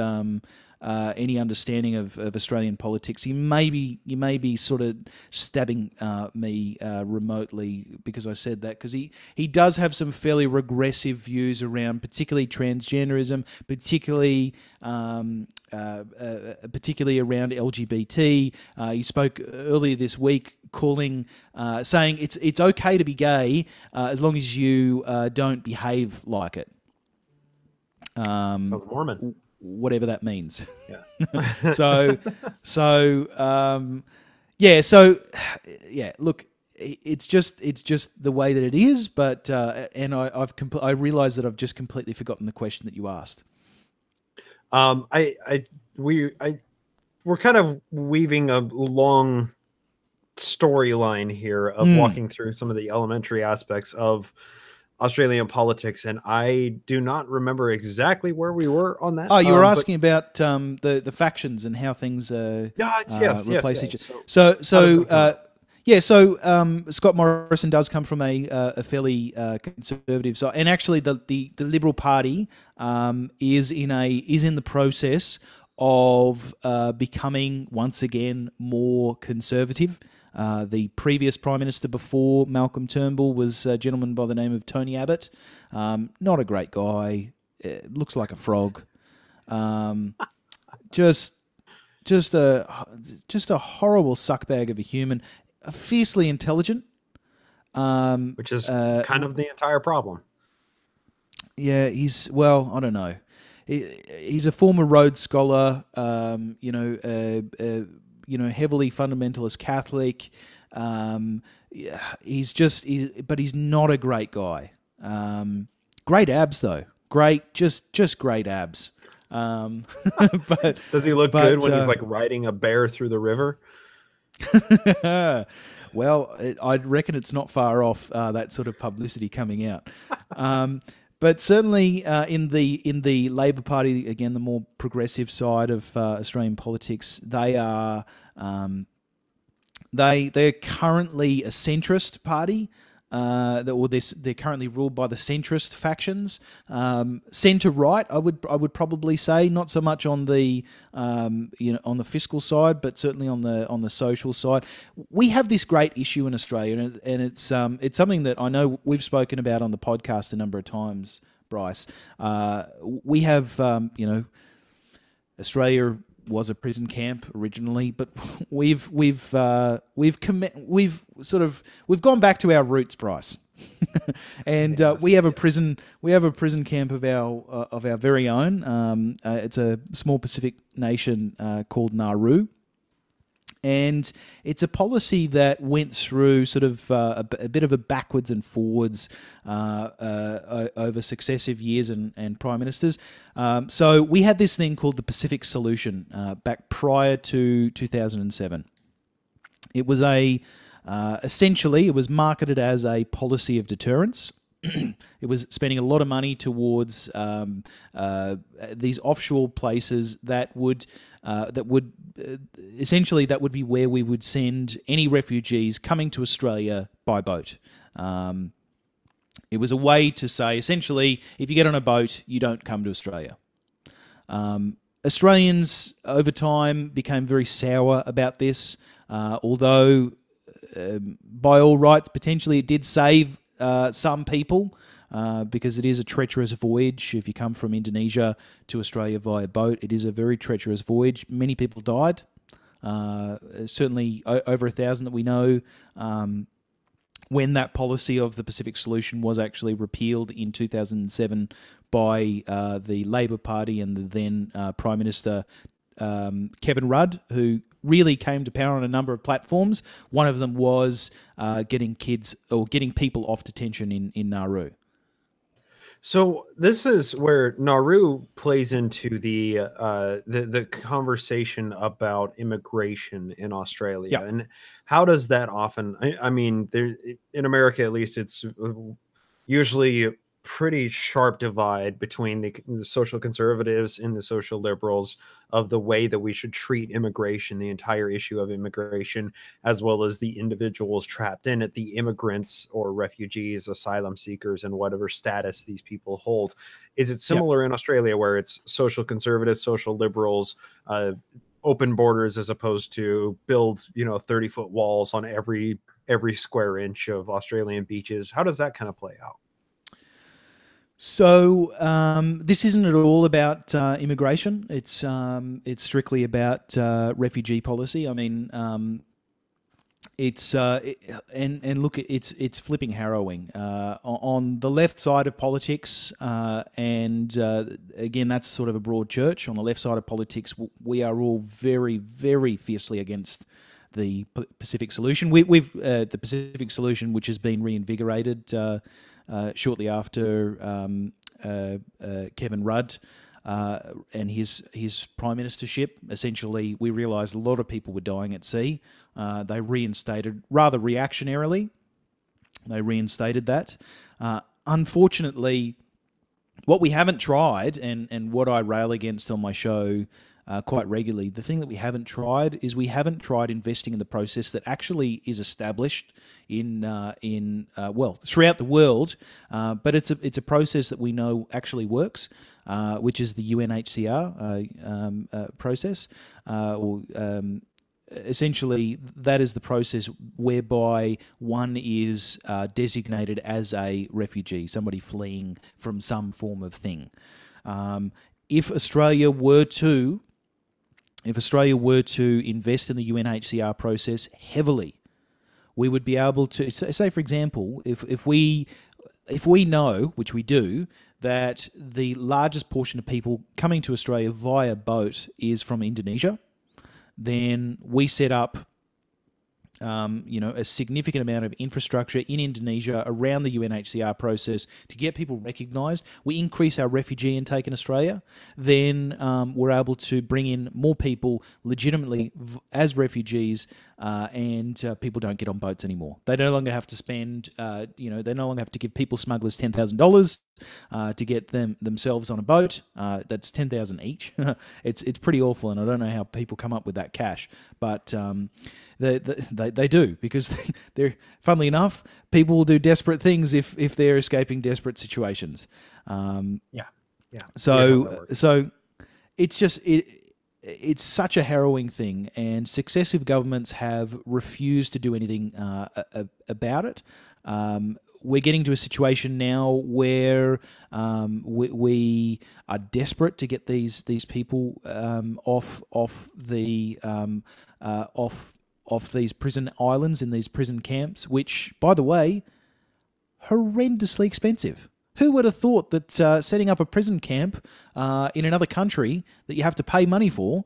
any understanding of Australian politics, you may be sort of stabbing me remotely because I said that, because he does have some fairly regressive views around particularly transgenderism, particularly around LGBT. He spoke earlier this week saying it's okay to be gay as long as you don't behave like it. Sounds Mormon. Whatever that means. Yeah. Look, it's just the way that it is. But and I realise that I've just completely forgotten the question that you asked. We're kind of weaving a long storyline here of walking through some of the elementary aspects of Australian politics, and I do not remember exactly where we were on that. Oh, you were asking about the factions and how things replace each other. So Scott Morrison does come from a fairly conservative side, and actually the Liberal Party is in the process of becoming once again more conservative. The previous Prime Minister before Malcolm Turnbull was a gentleman by the name of Tony Abbott. Not a great guy. Looks like a frog. Just a horrible suckbag of a human. Fiercely intelligent. Which is kind of the entire problem. Yeah, I don't know. He's a former Rhodes Scholar, heavily fundamentalist Catholic. But he's not a great guy. Great abs though. Just great abs. But does he look good when he's like riding a bear through the river? Well, I reckon it's not far off that sort of publicity coming out. But certainly in the Labor Party, again, the more progressive side of Australian politics, they are they're currently a centrist party. They're currently ruled by the centrist factions, centre right. I would probably say, not so much on the on the fiscal side, but certainly on the social side. We have this great issue in Australia, and it's something that I know we've spoken about on the podcast a number of times, Bryce. We have Australia was a prison camp originally, but we've gone back to our roots, Bryce, and we have a prison camp of our very own. It's a small Pacific nation called Nauru. And it's a policy that went through sort of a bit of a backwards and forwards over successive years and prime ministers. So we had this thing called the Pacific Solution back prior to 2007. It was essentially it was marketed as a policy of deterrence. it was spending a lot of money towards these offshore places that would essentially that would be where we would send any refugees coming to Australia by boat. It was a way to say, essentially, if you get on a boat, you don't come to Australia. Australians, over time, became very sour about this, although, by all rights, potentially it did save some people, because it is a treacherous voyage. If you come from Indonesia to Australia via boat, it is a very treacherous voyage. Many people died, certainly over 1,000 that we know. When that policy of the Pacific Solution was actually repealed in 2007 by the Labor Party and the then Prime Minister Kevin Rudd, who really came to power on a number of platforms. One of them was getting people off detention in Nauru. So this is where Nauru plays into the conversation about immigration in Australia, Yeah. and how does that often? I mean, there in America at least, it's usually a pretty sharp divide between the social conservatives and the social liberals of the way that we should treat immigration, the entire issue of immigration, as well as the individuals trapped in it, the immigrants or refugees, asylum seekers, and whatever status these people hold. Is it Yeah. similar in Australia where it's social conservatives, social liberals, open borders as opposed to build 30-foot walls on every square inch of Australian beaches? How does that kind of play out? So this isn't at all about immigration. It's strictly about refugee policy. I mean, and look, it's flipping harrowing on the left side of politics, and again, that's sort of a broad church. On the left side of politics, we are all very, very fiercely against the Pacific Solution. We've the Pacific Solution, which has been reinvigorated shortly after Kevin Rudd and his prime ministership. Essentially, we realised a lot of people were dying at sea. They reinstated, rather reactionarily, that. Unfortunately, what we haven't tried, and what I rail against on my show quite regularly, the thing that we haven't tried is we haven't tried investing in the process that actually is established in throughout the world, but it's a process that we know actually works, which is the UNHCR process, essentially, that is the process whereby one is designated as a refugee, somebody fleeing from some form of thing. If Australia were to invest in the UNHCR process heavily, we would be able to say, for example, if we know, which we do, that the largest portion of people coming to Australia via boat is from Indonesia, then we set up a significant amount of infrastructure in Indonesia around the UNHCR process to get people recognised. We increase our refugee intake in Australia, then we're able to bring in more people legitimately as refugees, and people don't get on boats anymore. They no longer have to spend, they no longer have to give people smugglers $10,000 to get themselves on a boat. That's $10,000 each. It's pretty awful, and I don't know how people come up with that cash, but they do, because they're, funnily enough, people will do desperate things if they're escaping desperate situations. Yeah. So it's just it's such a harrowing thing, and successive governments have refused to do anything about it. We're getting to a situation now where we are desperate to get these people off these prison islands in these prison camps, which, by the way, horrendously expensive. Who would have thought that setting up a prison camp in another country that you have to pay money for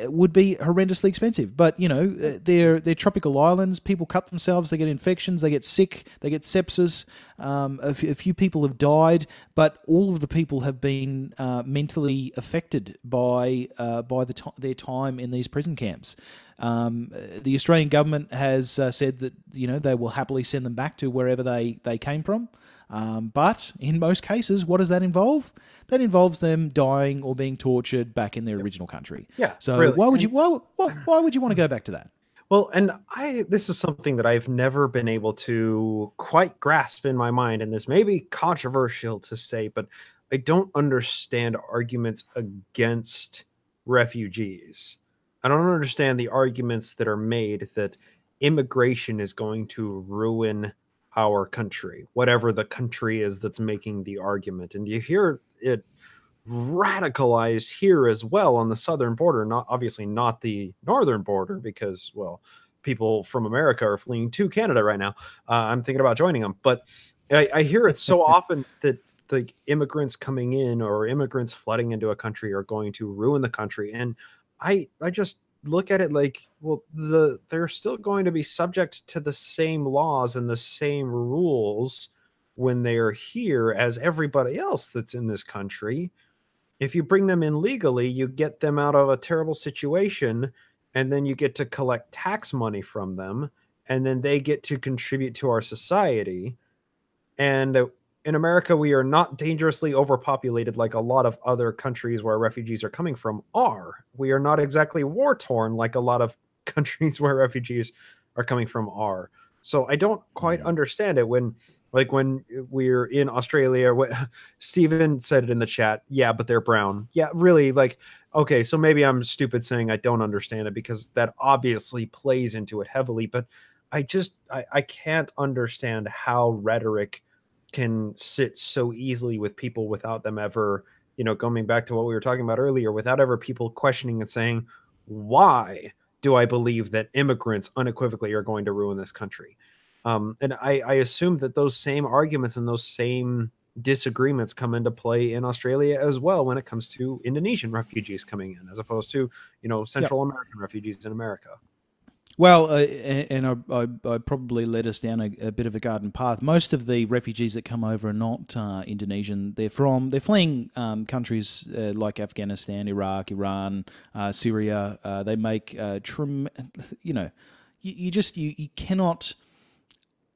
would be horrendously expensive. But they're tropical islands. People cut themselves. They get infections. They get sick. They get sepsis. A few people have died, but all of the people have been mentally affected by their time in these prison camps. The Australian government has said that they will happily send them back to wherever they came from. But in most cases, what does that involve? That involves them dying or being tortured back in their original country. Yeah, So really. why would you why would you want to go back to that? Well, and this is something that I've never been able to quite grasp in my mind, and this may be controversial to say, but I don't understand arguments against refugees. I don't understand the arguments that are made that immigration is going to ruin our country, whatever the country is that's making the argument. And you hear it radicalized here as well on the southern border, not obviously not the northern border, because well, people from America are fleeing to Canada right now. I'm thinking about joining them, but I hear it so often that the immigrants coming in or immigrants flooding into a country are going to ruin the country, and I just look at it like, well, they're still going to be subject to the same laws and the same rules when they are here as everybody else that's in this country. If you bring them in legally, you get them out of a terrible situation, and then you get to collect tax money from them, and then they get to contribute to our society. And in America, we are not dangerously overpopulated like a lot of other countries where refugees are coming from are. We are not exactly war torn like a lot of countries where refugees are coming from are. So I don't quite understand it when, like, when we're in Australia, what Steven said it in the chat. Yeah, but they're brown. Yeah, really. Like, okay, so maybe I'm stupid saying I don't understand it, because that obviously plays into it heavily. But I can't understand how rhetoric can sit so easily with people without them ever, going back to what we were talking about earlier, without ever people questioning and saying, why do I believe that immigrants unequivocally are going to ruin this country? And I assume that those same arguments and those same disagreements come into play in Australia as well when it comes to Indonesian refugees coming in, as opposed to, Yep. Central American refugees in America. Well, and I probably led us down a bit of a garden path. Most of the refugees that come over are not Indonesian. They're fleeing countries like Afghanistan, Iraq, Iran, Syria. They make you cannot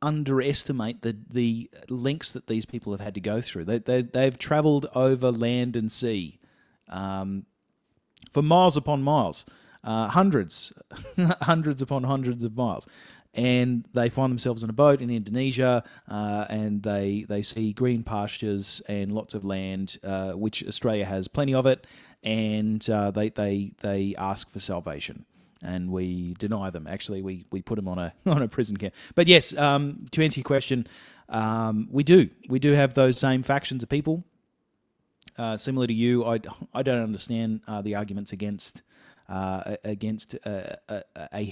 underestimate the lengths that these people have had to go through. They've travelled over land and sea for miles upon miles, hundreds, hundreds upon hundreds of miles. And they find themselves in a boat in Indonesia, and they see green pastures and lots of land, which Australia has plenty of it, and they ask for salvation, and we deny them. Actually, we put them on a on a prison camp. But yes, to answer your question, we do have those same factions of people. Similar to you, I don't understand the arguments against a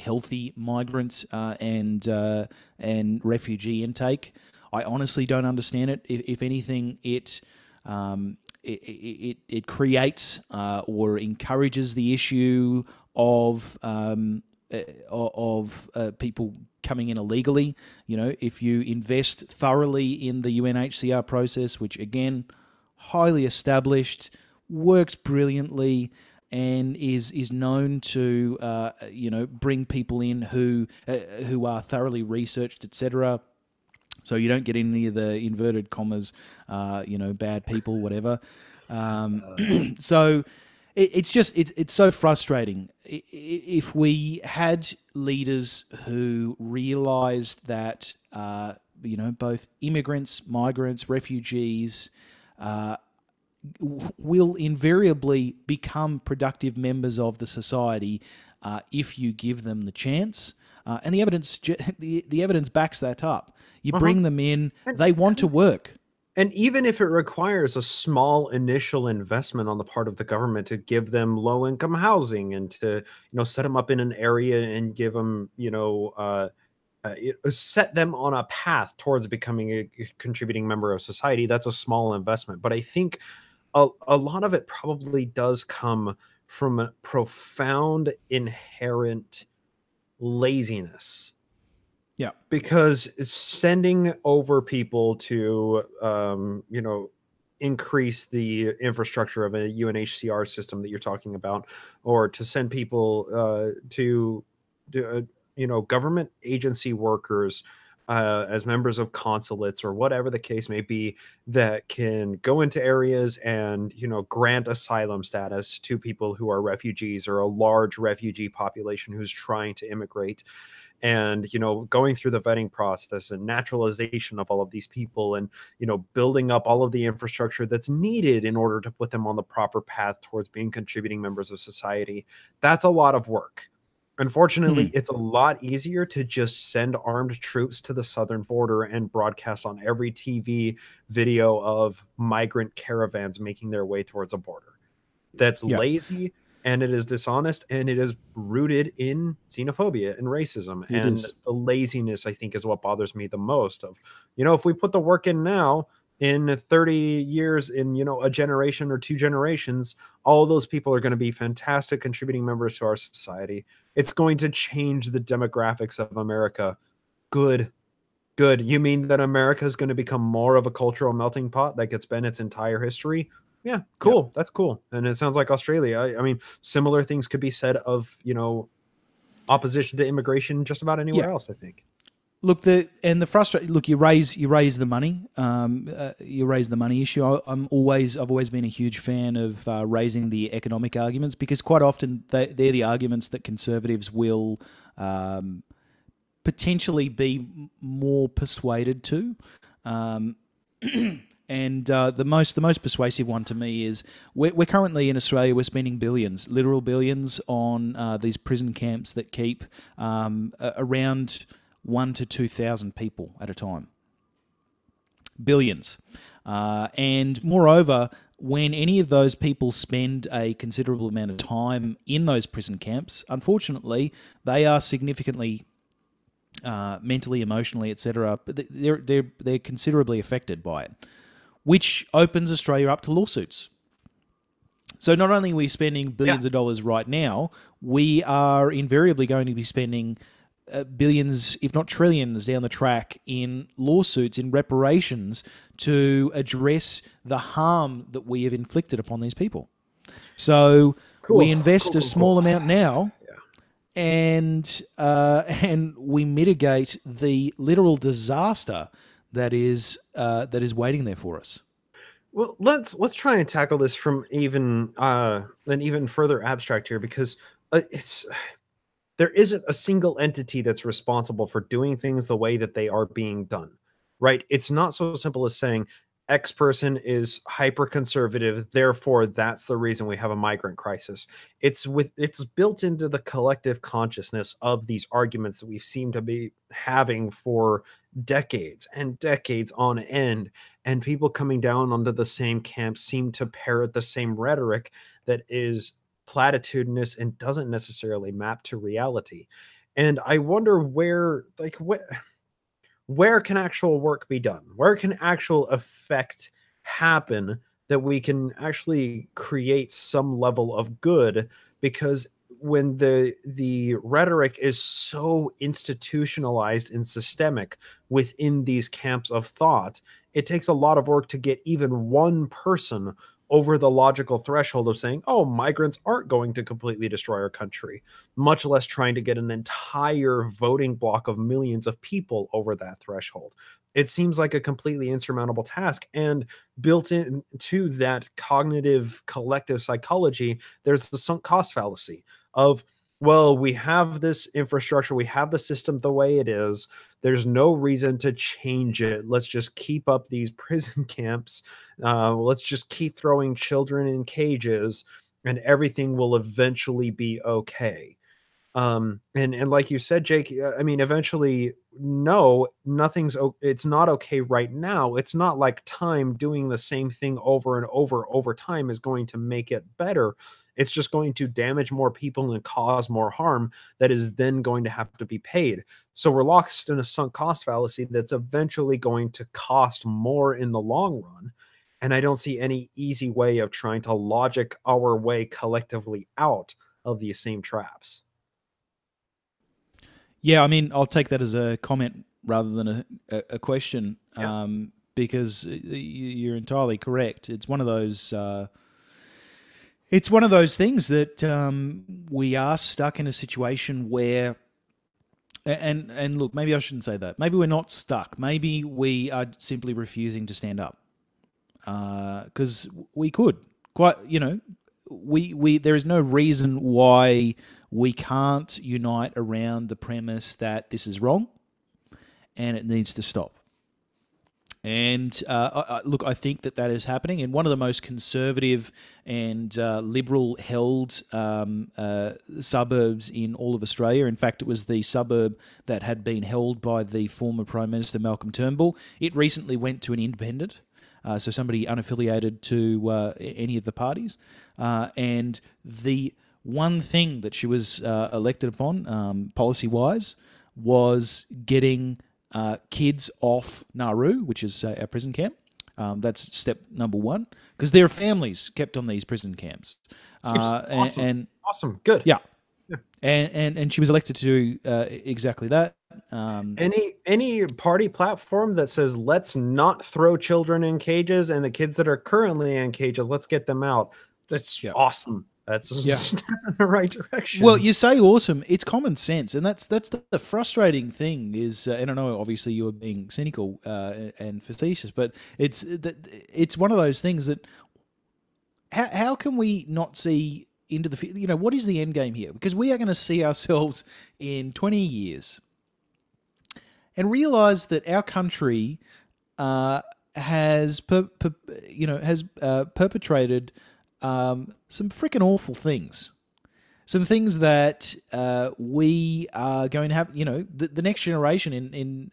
healthy migrant and refugee intake. I honestly don't understand it. If anything, it creates or encourages the issue of people coming in illegally. If you invest thoroughly in the UNHCR process, which again, highly established, works brilliantly, and is known to bring people in who are thoroughly researched, etc. So you don't get any of the inverted commas, bad people, whatever. So it's so frustrating. If we had leaders who realised that both immigrants, migrants, refugees will invariably become productive members of the society if you give them the chance. And the evidence backs that up. You Uh-huh. bring them in, And, they want to work. and even if it requires a small initial investment on the part of the government to give them low income housing and to, set them up in an area and give them, set them on a path towards becoming a contributing member of society, that's a small investment. But I think a lot of it probably does come from a profound inherent laziness, Yeah. because sending over people to increase the infrastructure of a UNHCR system that you're talking about, or to send people to government agency workers as members of consulates or whatever the case may be, that can go into areas and grant asylum status to people who are refugees or a large refugee population who's trying to immigrate, and going through the vetting process and naturalization of all of these people, and building up all of the infrastructure that's needed in order to put them on the proper path towards being contributing members of society. That's a lot of work. Unfortunately, Hmm. it's a lot easier to just send armed troops to the southern border and broadcast on every TV video of migrant caravans making their way towards a border. That's Yeah. lazy, and it is dishonest, and it is rooted in xenophobia and racism. It And is. the laziness, I think, is what bothers me the most. Of, if we put the work in now, in 30 years, in a generation or two generations, all those people are going to be fantastic contributing members to our society. It's going to change the demographics of America. Good. Good. You mean that America is going to become more of a cultural melting pot like it's been its entire history? Yeah, Yeah. cool. That's cool. And it sounds like Australia. I mean, similar things could be said of, opposition to immigration just about Yeah. anywhere else, I think. Look, the frustration. Look, you raise the money. You raise the money issue. I've always been a huge fan of raising the economic arguments, because quite often they're the arguments that conservatives will potentially be more persuaded to. Um, and the most persuasive one to me is we're currently in Australia, we're spending billions, literal billions, on these prison camps that keep around 1 to 2,000 people at a time. Billions. And moreover, when any of those people spend a considerable amount of time in those prison camps, unfortunately, they are significantly mentally, emotionally, etc. But they're considerably affected by it, which opens Australia up to lawsuits. So not only are we spending Yeah, billions of dollars right now, we are invariably going to be spending billions, if not trillions, down the track in lawsuits, in reparations, to address the harm that we have inflicted upon these people. So cool. we invest Cool, a cool, cool. small amount now, Yeah. and we mitigate the literal disaster that is waiting there for us. Well, let's try and tackle this from even an even further abstract here, because it's there isn't a single entity that's responsible for doing things the way that they are being done, right? It's not so simple as saying X person is hyper conservative, therefore that's the reason we have a migrant crisis. It's built into the collective consciousness of these arguments that we've seemed to be having for decades and decades on end, and people coming down onto the same camp seem to parrot the same rhetoric that is platitudinous and doesn't necessarily map to reality. And I wonder where can actual work be done? Where can actual effect happen that we can actually create some level of good? Because when the rhetoric is so institutionalized and systemic within these camps of thought, it takes a lot of work to get even one person over the logical threshold of saying, oh, migrants aren't going to completely destroy our country, much less trying to get an entire voting block of millions of people over that threshold. It seems like a completely insurmountable task. And built into that cognitive collective psychology, there's the sunk cost fallacy of, well, we have this infrastructure, we have the system the way it is. There's no reason to change it. Let's just keep up these prison camps. Let's just keep throwing children in cages, and everything will eventually be okay. And like you said, Jake, I mean, eventually, no, it's not okay right now. It's not like time doing the same thing over and over time is going to make it better. It's just going to damage more people and cause more harm that is then going to have to be paid. So we're lost in a sunk cost fallacy that's eventually going to cost more in the long run. And I don't see any easy way of trying to logic our way collectively out of these same traps. Yeah, I mean, I'll take that as a comment rather than a question, Yeah. because you're entirely correct. It's one of those. It's one of those things that we are stuck in a situation where, and look, maybe I shouldn't say that. Maybe we're not stuck. Maybe we are simply refusing to stand up, because we could quite, we there is no reason why we can't unite around the premise that this is wrong and it needs to stop. And look, I think that is happening. And one of the most conservative and liberal held suburbs in all of Australia. In fact, it was the suburb that had been held by the former Prime Minister Malcolm Turnbull. It recently went to an independent. So somebody unaffiliated to any of the parties. And the one thing that she was elected upon, policy-wise, was getting kids off Nauru, which is our prison camp. That's step number one, because there are families kept on these prison camps. Seems awesome. Awesome. Good. Yeah. Yeah. And she was elected to do exactly that. Any party platform that says let's not throw children in cages, and the kids that are currently in cages, let's get them out. That's awesome. That's a step in the right direction. Well, you say awesome. It's common sense, and that's the frustrating thing is, and I know obviously you were being cynical and facetious, but it's one of those things that how can we not see into the what is the end game here? Because we are going to see ourselves in 20 years and realize that our country has perpetrated some freaking awful things. Some things that we are going to have, the next generation in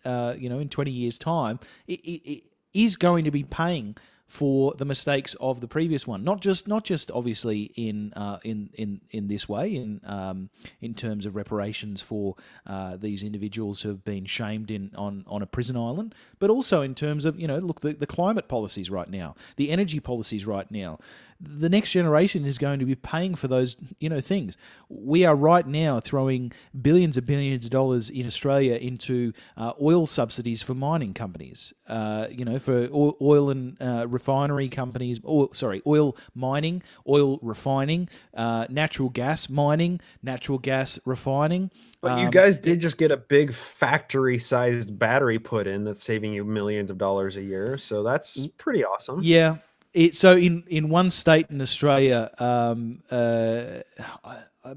20 years' time it is going to be paying for the mistakes of the previous one. Not just obviously in this way, in terms of reparations for these individuals who have been shamed on a prison island, but also in terms of look, the climate policies right now, the energy policies right now. The next generation is going to be paying for those things. We are right now throwing billions of dollars in Australia into oil subsidies for mining companies, for oil and refinery companies, oil mining, oil refining, natural gas mining, natural gas refining. But you guys did just get a big factory-sized battery put in that's saving you millions of dollars a year, so that's pretty awesome. Yeah. So in one state in Australia, I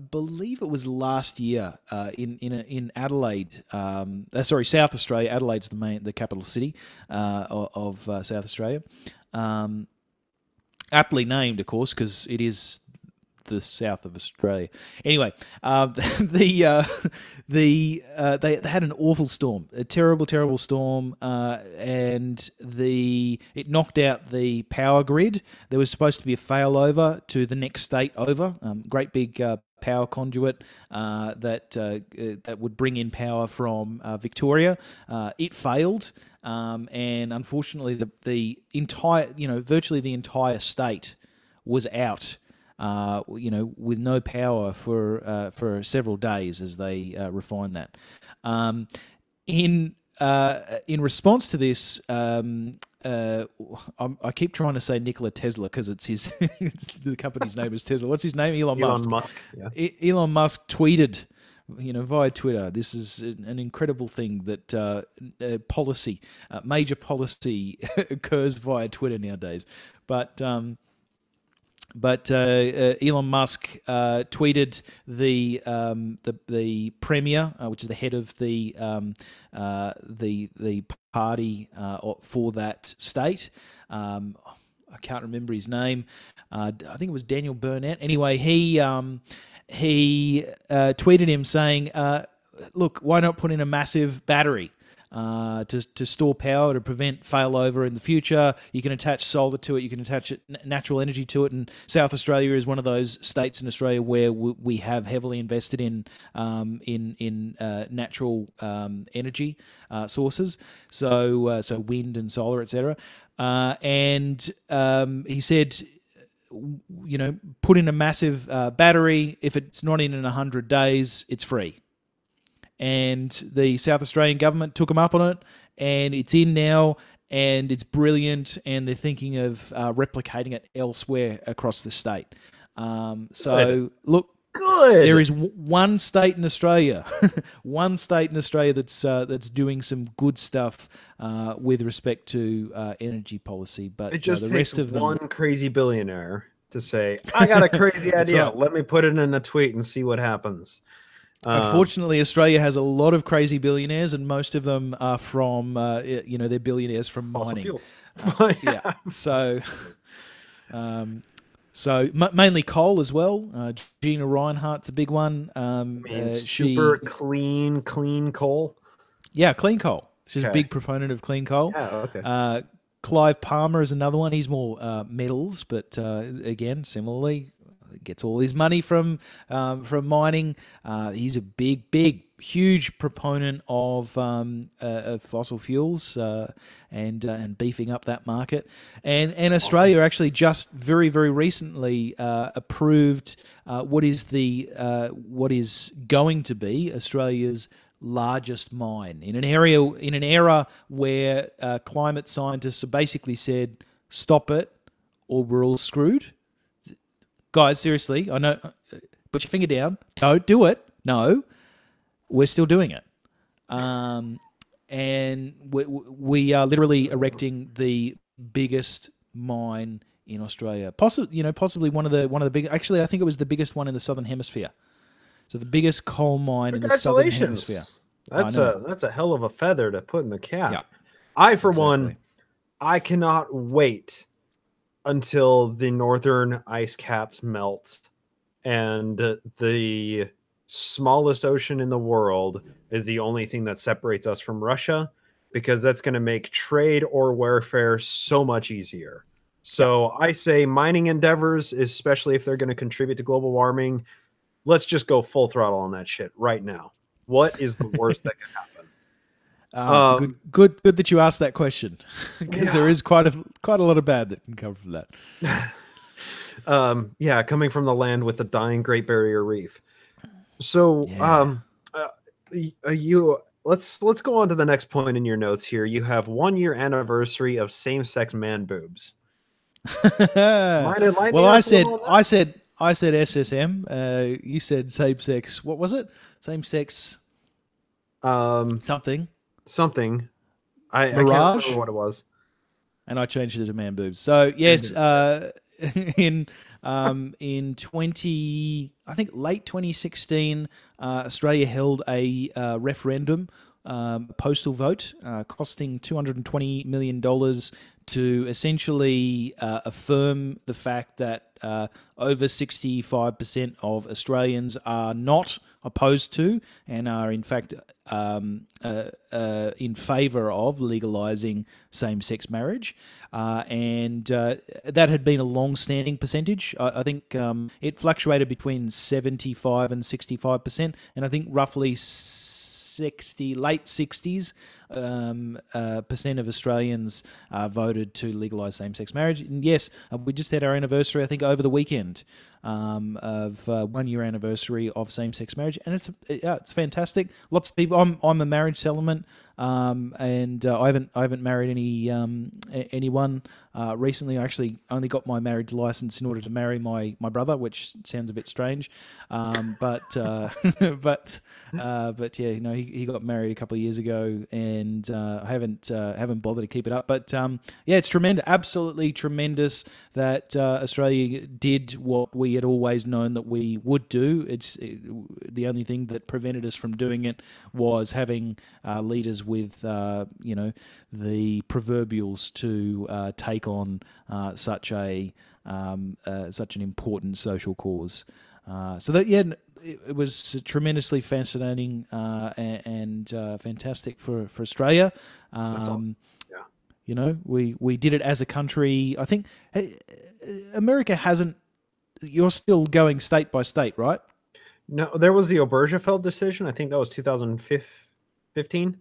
believe it was last year, in Adelaide, South Australia. Adelaide's the capital city of South Australia. Aptly named, of course, because it is the south of Australia. Anyway, they had an awful storm, a terrible storm, and it knocked out the power grid. There was supposed to be a failover to the next state over, great big power conduit that would bring in power from Victoria. It failed. And unfortunately, the entire, virtually the entire state was out. With no power for several days as they refine that. In response to this, I keep trying to say Nikola Tesla because it's his the company's name is Tesla. What's his name? Elon Musk. Yeah. Elon Musk tweeted, via Twitter, this is an incredible thing that major policy occurs via Twitter nowadays. But Elon Musk tweeted the premier, which is the head of the party for that state. I can't remember his name. I think it was Daniel Burnett. Anyway, he tweeted him saying, "Look, why not put in a massive battery?" To store power to prevent failover in the future. You can attach solar to it. You can attach natural energy to it. And South Australia is one of those states in Australia where we have heavily invested in natural energy sources. So wind and solar, etc. and he said, put in a massive battery. If it's not in 100 days, it's free. And the South Australian government took them up on it, and it's in now, and it's brilliant, and they're thinking of replicating it elsewhere across the state. So, look, there is one state in Australia, that's doing some good stuff with respect to energy policy. But It just the takes rest of them, one crazy billionaire to say, "I got a crazy idea. right. Let me put it in a tweet and see what happens." Unfortunately, Australia has a lot of crazy billionaires, and most of them are from, they're billionaires from Fossil mining. fuels. Yeah. So mainly coal as well. Gina Reinhart's a big one. I mean, super clean coal. Yeah, clean coal. She's a Okay. big proponent of clean coal. Yeah. Okay. Clive Palmer is another one. He's more metals, but again, similarly, gets all his money from mining. He's a big, huge proponent of fossil fuels and beefing up that market. And Australia actually just very recently approved what is going to be Australia's largest mine in an era where climate scientists have basically said, stop it or we're all screwed. Guys, seriously, I know, put your finger down. Don't do it. No, we're still doing it. And we are literally erecting the biggest mine in Australia. Possibly one of the big. Actually, I think it was the biggest one in the Southern Hemisphere. So the biggest coal mine in the Southern Hemisphere. That's a hell of a feather to put in the cap. Yeah, I, for one, I cannot wait until the northern ice caps melt and the smallest ocean in the world is the only thing that separates us from Russia, because that's going to make trade or warfare so much easier. So I say mining endeavors, especially if they're going to contribute to global warming, let's just go full throttle on that shit right now. What is the worst that can happen? It's good that you asked that question, because there is quite a lot of bad that can come from that. Coming from the land with the dying Great Barrier Reef. So, let's go on to the next point in your notes here. You have 1 year anniversary of same-sex man boobs. Well, I said SSM. You said same sex. What was it? Same sex. Something. I can't remember what it was. And I changed it to man boobs. So yes, in late 2016, Australia held a referendum, postal vote, costing $220 million to essentially affirm the fact that over 65% of Australians are not opposed to and are in fact in favour of legalising same-sex marriage. And that had been a long-standing percentage. I think it fluctuated between 75 and 65%, and I think roughly late 60s percent of Australians voted to legalise same-sex marriage. And yes, we just had our anniversary, I think, over the weekend of 1 year anniversary of same-sex marriage, and it's fantastic. Lots of people. I'm a marriage settlement, and I haven't married anyone recently. I actually only got my marriage license in order to marry my brother, which sounds a bit strange, but yeah, he got married a couple of years ago, and I haven't bothered to keep it up. But yeah, it's tremendous, absolutely tremendous that Australia did what we had always known that we would do. The only thing that prevented us from doing it was having leaders with the proverbials to take on such an important social cause. So that it was tremendously fascinating and fantastic for Australia. That's all. We did it as a country. I think America hasn't. You're still going state by state, right? No, there was the Obergefell decision. I think that was 2015,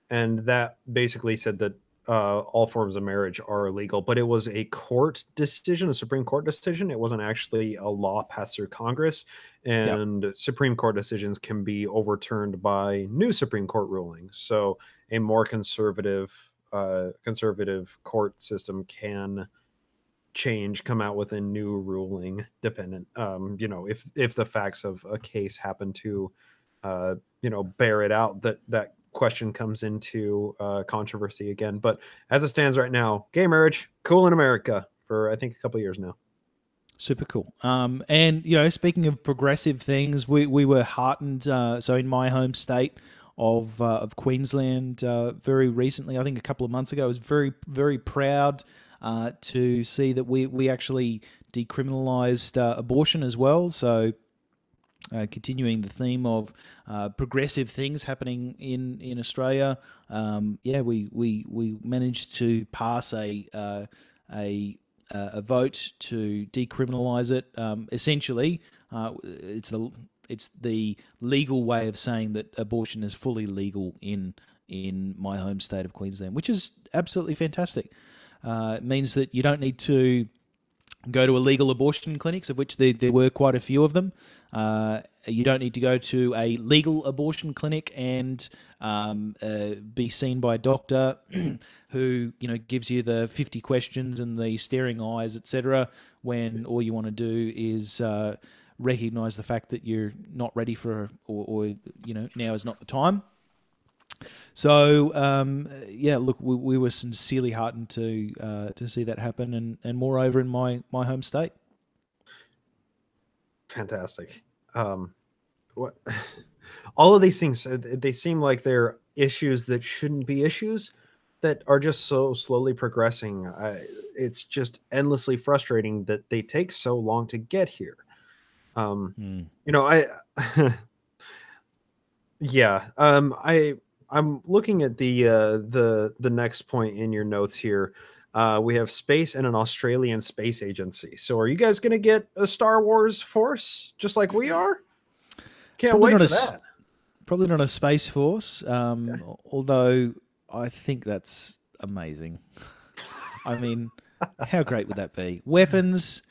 and that basically said that all forms of marriage are illegal, but it was a court decision, a Supreme Court decision. It wasn't actually a law passed through Congress, Yep. and Supreme Court decisions can be overturned by new Supreme Court rulings. So a more conservative court system can come out with a new ruling dependent, if the facts of a case happen to bear it out, that question comes into controversy again. But as it stands right now, gay marriage cool in America for I think a couple of years now. Super cool. And speaking of progressive things, we were heartened. So in my home state of Queensland, very recently, I think a couple of months ago, I was very very proud to see that we actually decriminalised abortion as well. So continuing the theme of progressive things happening in Australia, we managed to pass a vote to decriminalise it. Essentially, it's the legal way of saying that abortion is fully legal in my home state of Queensland, which is absolutely fantastic. It means that you don't need to go to illegal abortion clinics, of which there were quite a few of them. You don't need to go to a legal abortion clinic and be seen by a doctor who gives you the 50 questions and the staring eyes, etc. When all you want to do is recognise the fact that you're not ready for, or now is not the time. So look, we were sincerely heartened to see that happen, and moreover in my home state. Fantastic. What all of these things, they seem like they're issues that shouldn't be issues, that are just so slowly progressing. It's just endlessly frustrating that they take so long to get here. I yeah. I'm looking at the next point in your notes here. We have space and an Australian space agency. So are you guys going to get a Star Wars force just like we are? Can't Probably wait not for that. Probably not a space force, Okay. although I think that's amazing. I mean, how great would that be? Weapons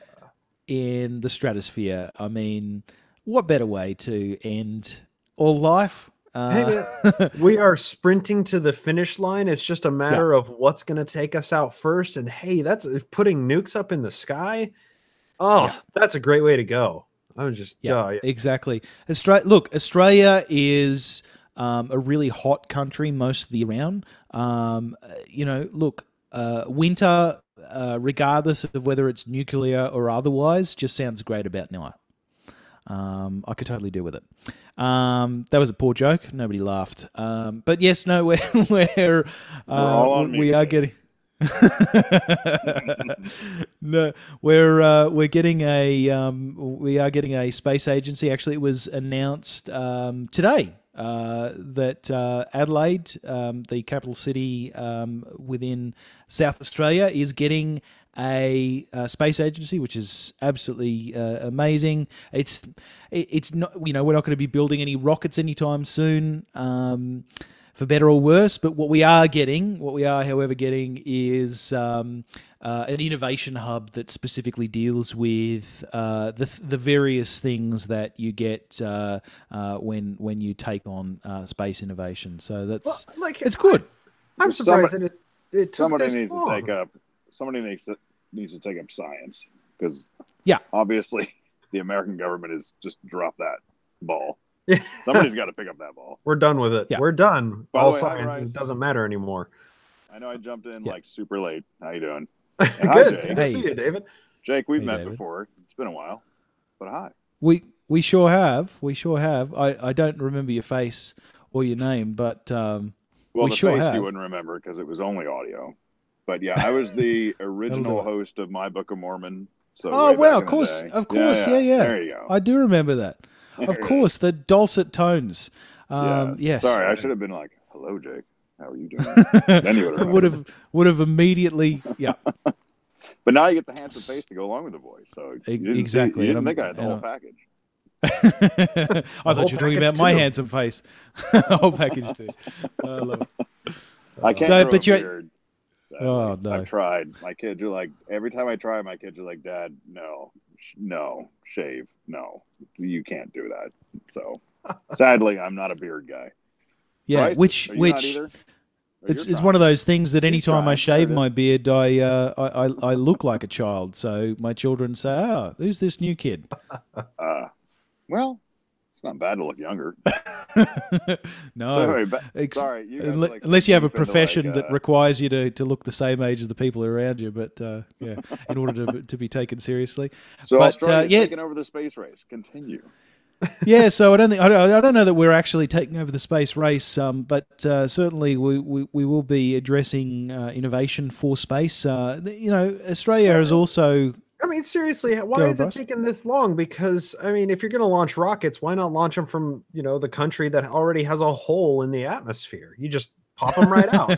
in the stratosphere. I mean, what better way to end all life? Hey man, we are sprinting to the finish line. It's just a Yeah, matter of what's going to take us out first. And hey, that's putting nukes up in the sky. yeah. Oh, that's a great way to go. I'm just, Yeah, oh, yeah. exactly. Australia is a really hot country most of the year round. Winter, regardless of whether it's nuclear or otherwise, just sounds great about now. I could totally deal with it. That was a poor joke. Nobody laughed. But yes, no, we're all on we me are today. getting. No, we're getting we are getting a space agency. Actually, it was announced today that Adelaide, the capital city within South Australia, is getting a space agency, which is absolutely amazing. It's not, we're not going to be building any rockets anytime soon. For better or worse, but what we are, however, getting is an innovation hub that specifically deals with the various things that you get when you take on space innovation. So it's good. I'm surprised that it took Somebody this needs long. to take up. Somebody needs to take up science, because Yeah, obviously the American government has just dropped that ball. Yeah. Somebody's got to pick up that ball. We're done with it. Yeah. We're done. By the All way, hi, science, Bryce. it doesn't matter anymore. I know I jumped in Yeah. like super late. How you doing? Good. Hi, Jake. Good to see you, David. Jake, we've Hey, met David. before. It's been a while, but hi. We sure have. We sure have. I don't remember your face or your name, but Well, we the sure face have. you wouldn't remember because it was only audio. But yeah, I was the original it. host of My Book of Mormon. So Oh way well, back of in the course, day. of course, yeah. There you go. I do remember that. There Of it course, is. the dulcet tones. Yes. Yes. Sorry, I should have been like, "Hello, Jake. How are you doing?" Then you would have. would have immediately. Yeah. But now you get the handsome face to go along with the voice. So you didn't Exactly. You And didn't I'm- think I had the and whole I'm- package. I thought you were talking package about my too. handsome face. Whole package too. I love it. I can't So, grow but a you're- beard. Sadly. Oh, no. I've tried. My kids are like, every time I try, my kids are like, Dad, no, no, shave, no, you can't do that. So sadly, I'm not a beard guy. Yeah, Bryce, which are you not either? Or it's you're one of trying? those things that He's anytime I trying. There shave it is. my beard, I look like a child. So my children say, "Oh, who's this new kid?" Well, it's not bad to look younger. So No, anyway, sorry, you guys are like so unless you have a deep into like, profession that requires you to look the same age as the people around you. But yeah, in order to be taken seriously. So But Australia yeah, taking over the space race. Continue. yeah. So I don't know that we're actually taking over the space race. But certainly we will be addressing innovation for space. Australia has also. I mean, seriously, why Go on, is it Bryce. taking this long? Because I mean, if you're going to launch rockets, why not launch them from the country that already has a hole in the atmosphere? You just pop them right out.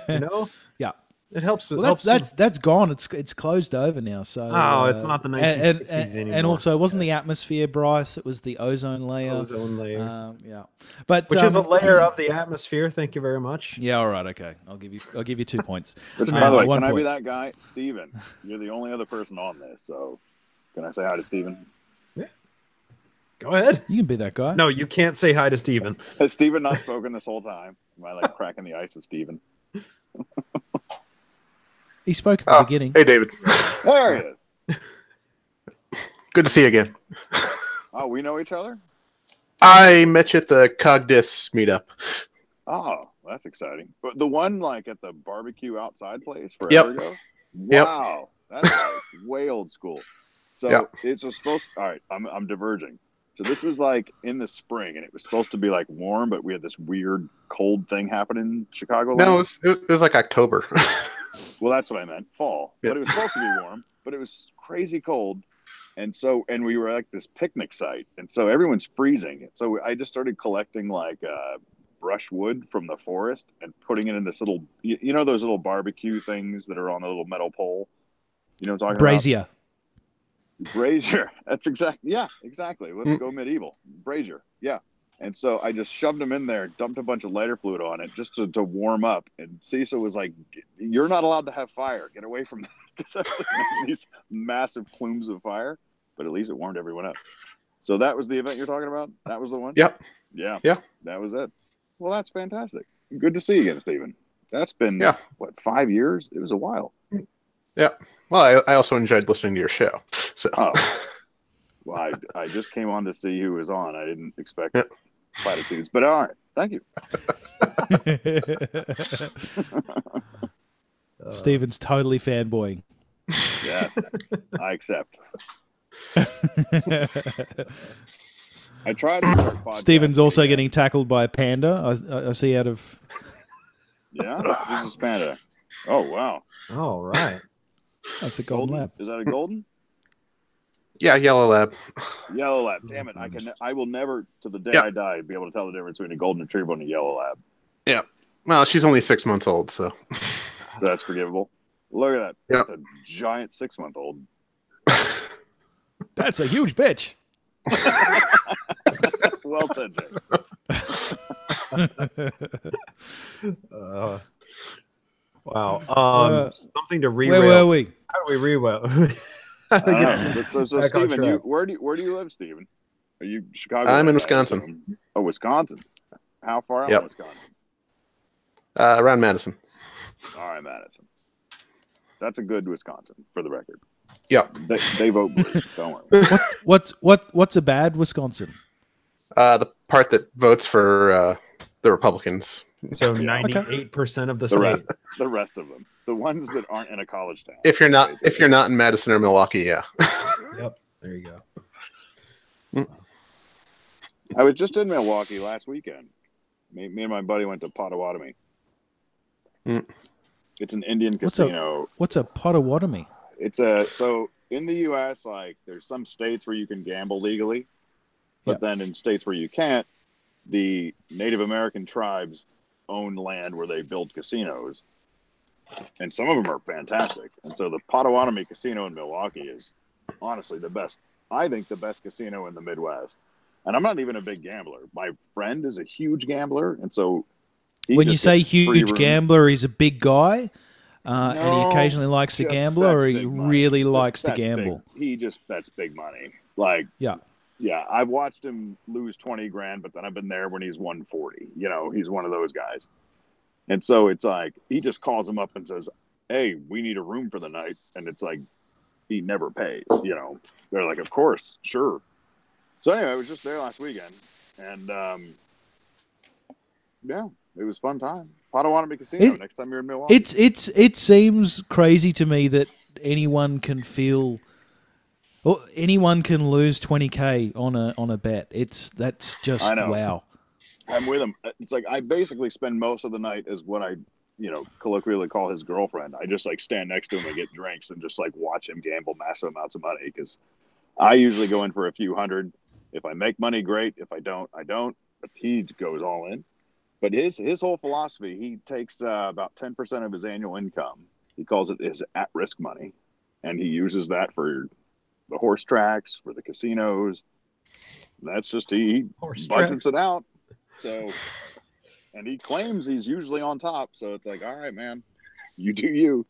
Yeah. It helps. It Well, helps. that's gone. It's closed over now. So Oh, it's not the 1960s anymore. And also, it wasn't the atmosphere, Bryce. It was the ozone layer. Ozone layer. Yeah, but Which is a layer of the atmosphere. Thank you very much. Yeah, all right, okay. I'll give you 2 points. Which, by the way, 1 can I be point. that guy, Steven? You're the only other person on this, so can I say hi to Steven? Yeah. Go ahead. You can be that guy. No, you can't say hi to Steven. Has Steven not spoken this whole time? Am I like cracking the ice of Steven? He spoke at the beginning. Hey, David. There he is. Good to see you again. Oh, we know each other? I met you at the Cogdis meetup. Oh, that's exciting. But the one like at the barbecue outside place forever ago? Wow. That's like way old school. So it's supposed all right, I'm diverging. So this was like in the spring and it was supposed to be like warm, but we had this weird cold thing happening in Chicago. No, it was like October. Well, that's what I meant. Fall. But it was supposed to be warm, but it was crazy cold. And we were at this picnic site. And so everyone's freezing. So I just started collecting like brushwood from the forest and putting it in this little, those little barbecue things that are on the little metal pole. You know what I'm talking Brazier. about? Brazier. That's exactly. Yeah, exactly. Let's go medieval. Brazier. Yeah. And so I just shoved them in there, dumped a bunch of lighter fluid on it just to warm up. And Cecil was like, "You're not allowed to have fire. Get away from that." These massive plumes of fire. But at least it warmed everyone up. So that was the event you're talking about? That was the one? Yep. Yeah. Yeah. That was it. Well, that's fantastic. Good to see you again, Stephen. That's been, 5 years? It was a while. Yeah. Well, I also enjoyed listening to your show. So. Oh. Well, I just came on to see who was on. I didn't expect platitudes, but all right. Thank you. Steven's totally fanboying. Yeah, I accept. I tried to start podcast. Steven's also getting tackled by a panda. I see out of. Yeah, this is panda. Oh wow! All right, that's a golden lab. Is that a golden? Yeah, yellow lab. Yellow lab. Damn it! I will never, to the day I die, be able to tell the difference between a golden retriever and a yellow lab. Yeah. Well, she's only 6 months old, so that's forgivable. Look at that. Yep. That's a giant 6-month-old. That's a huge bitch. Well said, Jay. Wow. Something to re-rail. Where were we? How do we re-rail? So Stephen, where do you live, Stephen? Are you Chicago? I'm in Wisconsin. Oh, Wisconsin. How far out in Wisconsin? Around Madison. All right, Madison. That's a good Wisconsin, for the record. Yeah. They vote blue. Don't worry. What's a bad Wisconsin? The part that votes for the Republicans. So 98% of the state. The rest of them, the ones that aren't in a college town. If you're not in Madison or Milwaukee, yeah. Yep. There you go. I was just in Milwaukee last weekend. Me and my buddy went to Potawatomi. It's an Indian casino. What's a Potawatomi? So in the U.S., like there's some states where you can gamble legally, but then in states where you can't, the Native American tribes own land where they build casinos, and some of them are fantastic. And so the Potawatomi Casino in Milwaukee is honestly the best. I think the best casino in the Midwest. And I'm not even a big gambler. My friend is a huge gambler, and so when you say huge gambler, he's a big guy. and he occasionally likes to just gamble, bets or he big money. really Just likes to bets gamble? He just bets big money. Like, Yeah. yeah, I've watched him lose 20 grand, but then I've been there when he's won 40. You know, he's one of those guys. And so it's like, he just calls him up and says, hey, we need a room for the night. And it's like, he never pays, you know. They're like, of course, sure. So anyway, I was just there last weekend. And, yeah, it was a fun time. Potawatomi Casino, next time you're in Milwaukee. It seems crazy to me that anyone can feel... Well, anyone can lose 20K on a bet. That's just I know. Wow. I'm with him. It's like I basically spend most of the night as what I, colloquially call his girlfriend. I just like stand next to him and get drinks and just like watch him gamble massive amounts of money because I usually go in for a few hundred. If I make money, great. If I don't, I don't. But he goes all in. But his whole philosophy, he takes about 10% of his annual income. He calls it his at-risk money, and he uses that for the horse tracks, for the casinos. That's just he budgets it out. So, and he claims he's usually on top. So it's like, all right, man, you do you.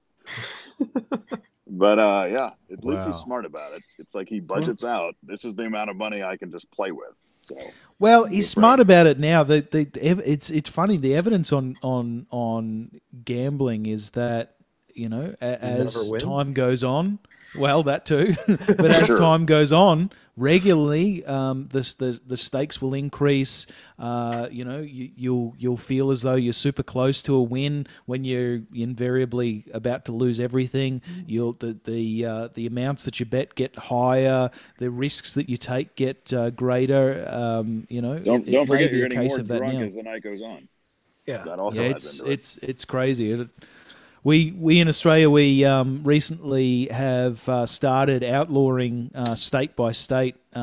But yeah, at least he's smart about it. It's like he budgets out. This is the amount of money I can just play with. So, well, he's smart about it now. It's funny. The evidence on gambling is that as time goes on, well, that too, but as time goes on, regularly, the stakes will increase. You'll feel as though you're super close to a win when you're invariably about to lose everything. The amounts that you bet get higher. The risks that you take get greater. Don't forget you're getting more drunk as the night goes on. Yeah, that also adds into it. It's crazy. We in Australia, we recently have started outlawing state by state. We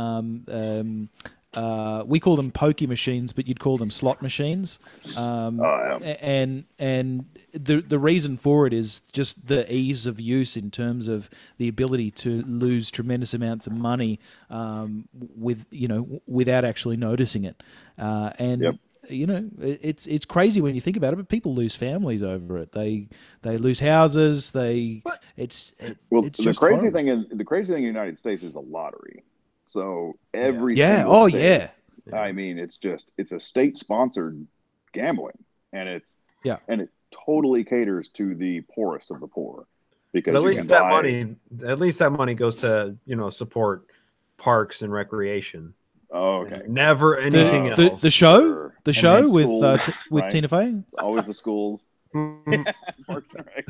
call them pokey machines, but you'd call them slot machines. And the reason for it is just the ease of use in terms of the ability to lose tremendous amounts of money without actually noticing it. It's crazy when you think about it, but people lose families over it. They lose houses. It's just crazy horrible. thing. The crazy thing in the United States is the lottery. So every state, I mean, it's a state sponsored gambling, and it totally caters to the poorest of the poor because at least that money goes to support parks and recreation. Oh, okay. Never anything else. The show with schools, with Tina Fey. Always the schools. Parks and Rec.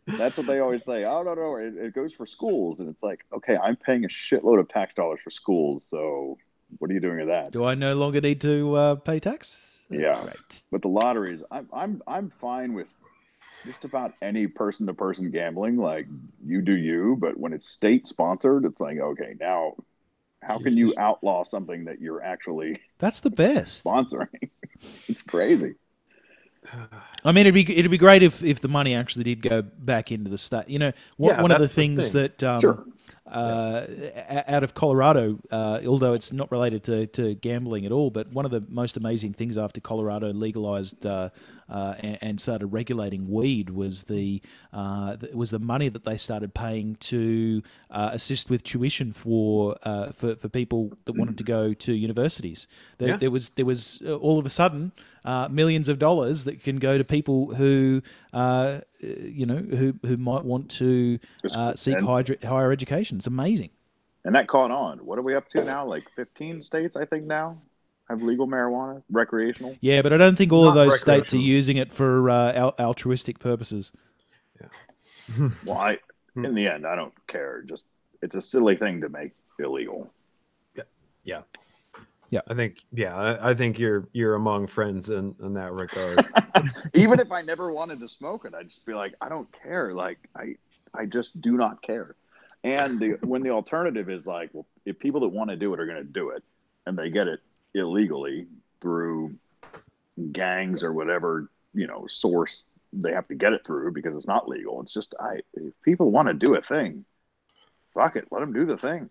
That's what they always say. Oh no, it goes for schools, and it's like, okay, I'm paying a shitload of tax dollars for schools, so what are you doing with that? Do I no longer need to pay tax? Yeah, right. But the lotteries, I'm fine with just about any person-to-person gambling. Like you do you, but when it's state sponsored, it's like, okay, now. How can you outlaw something that you're actually that's the best sponsoring? It's crazy. I mean, it'd be great if the money actually did go back into the state. One of the things that out of Colorado, although it's not related to gambling at all, but one of the most amazing things after Colorado legalized and started regulating weed was the money that they started paying to assist with tuition for people that wanted to go to universities. There was all of a sudden millions of dollars that can go to people who who might want to seek higher education. It's amazing. And that caught on. What are we up to now? Like 15 states, I think, now have legal marijuana, recreational. Yeah, but I don't think all of those states are using it for altruistic purposes. Yeah. Well, in the end, I don't care. Just it's a silly thing to make illegal. Yeah. Yeah, I think you're among friends in that regard. Even if I never wanted to smoke it, I'd just be like, I don't care. Like I just do not care. And when the alternative is like, well, if people that want to do it are going to do it, and they get it illegally through gangs or whatever source they have to get it through because it's not legal. It's just if people want to do a thing, fuck it, let them do the thing.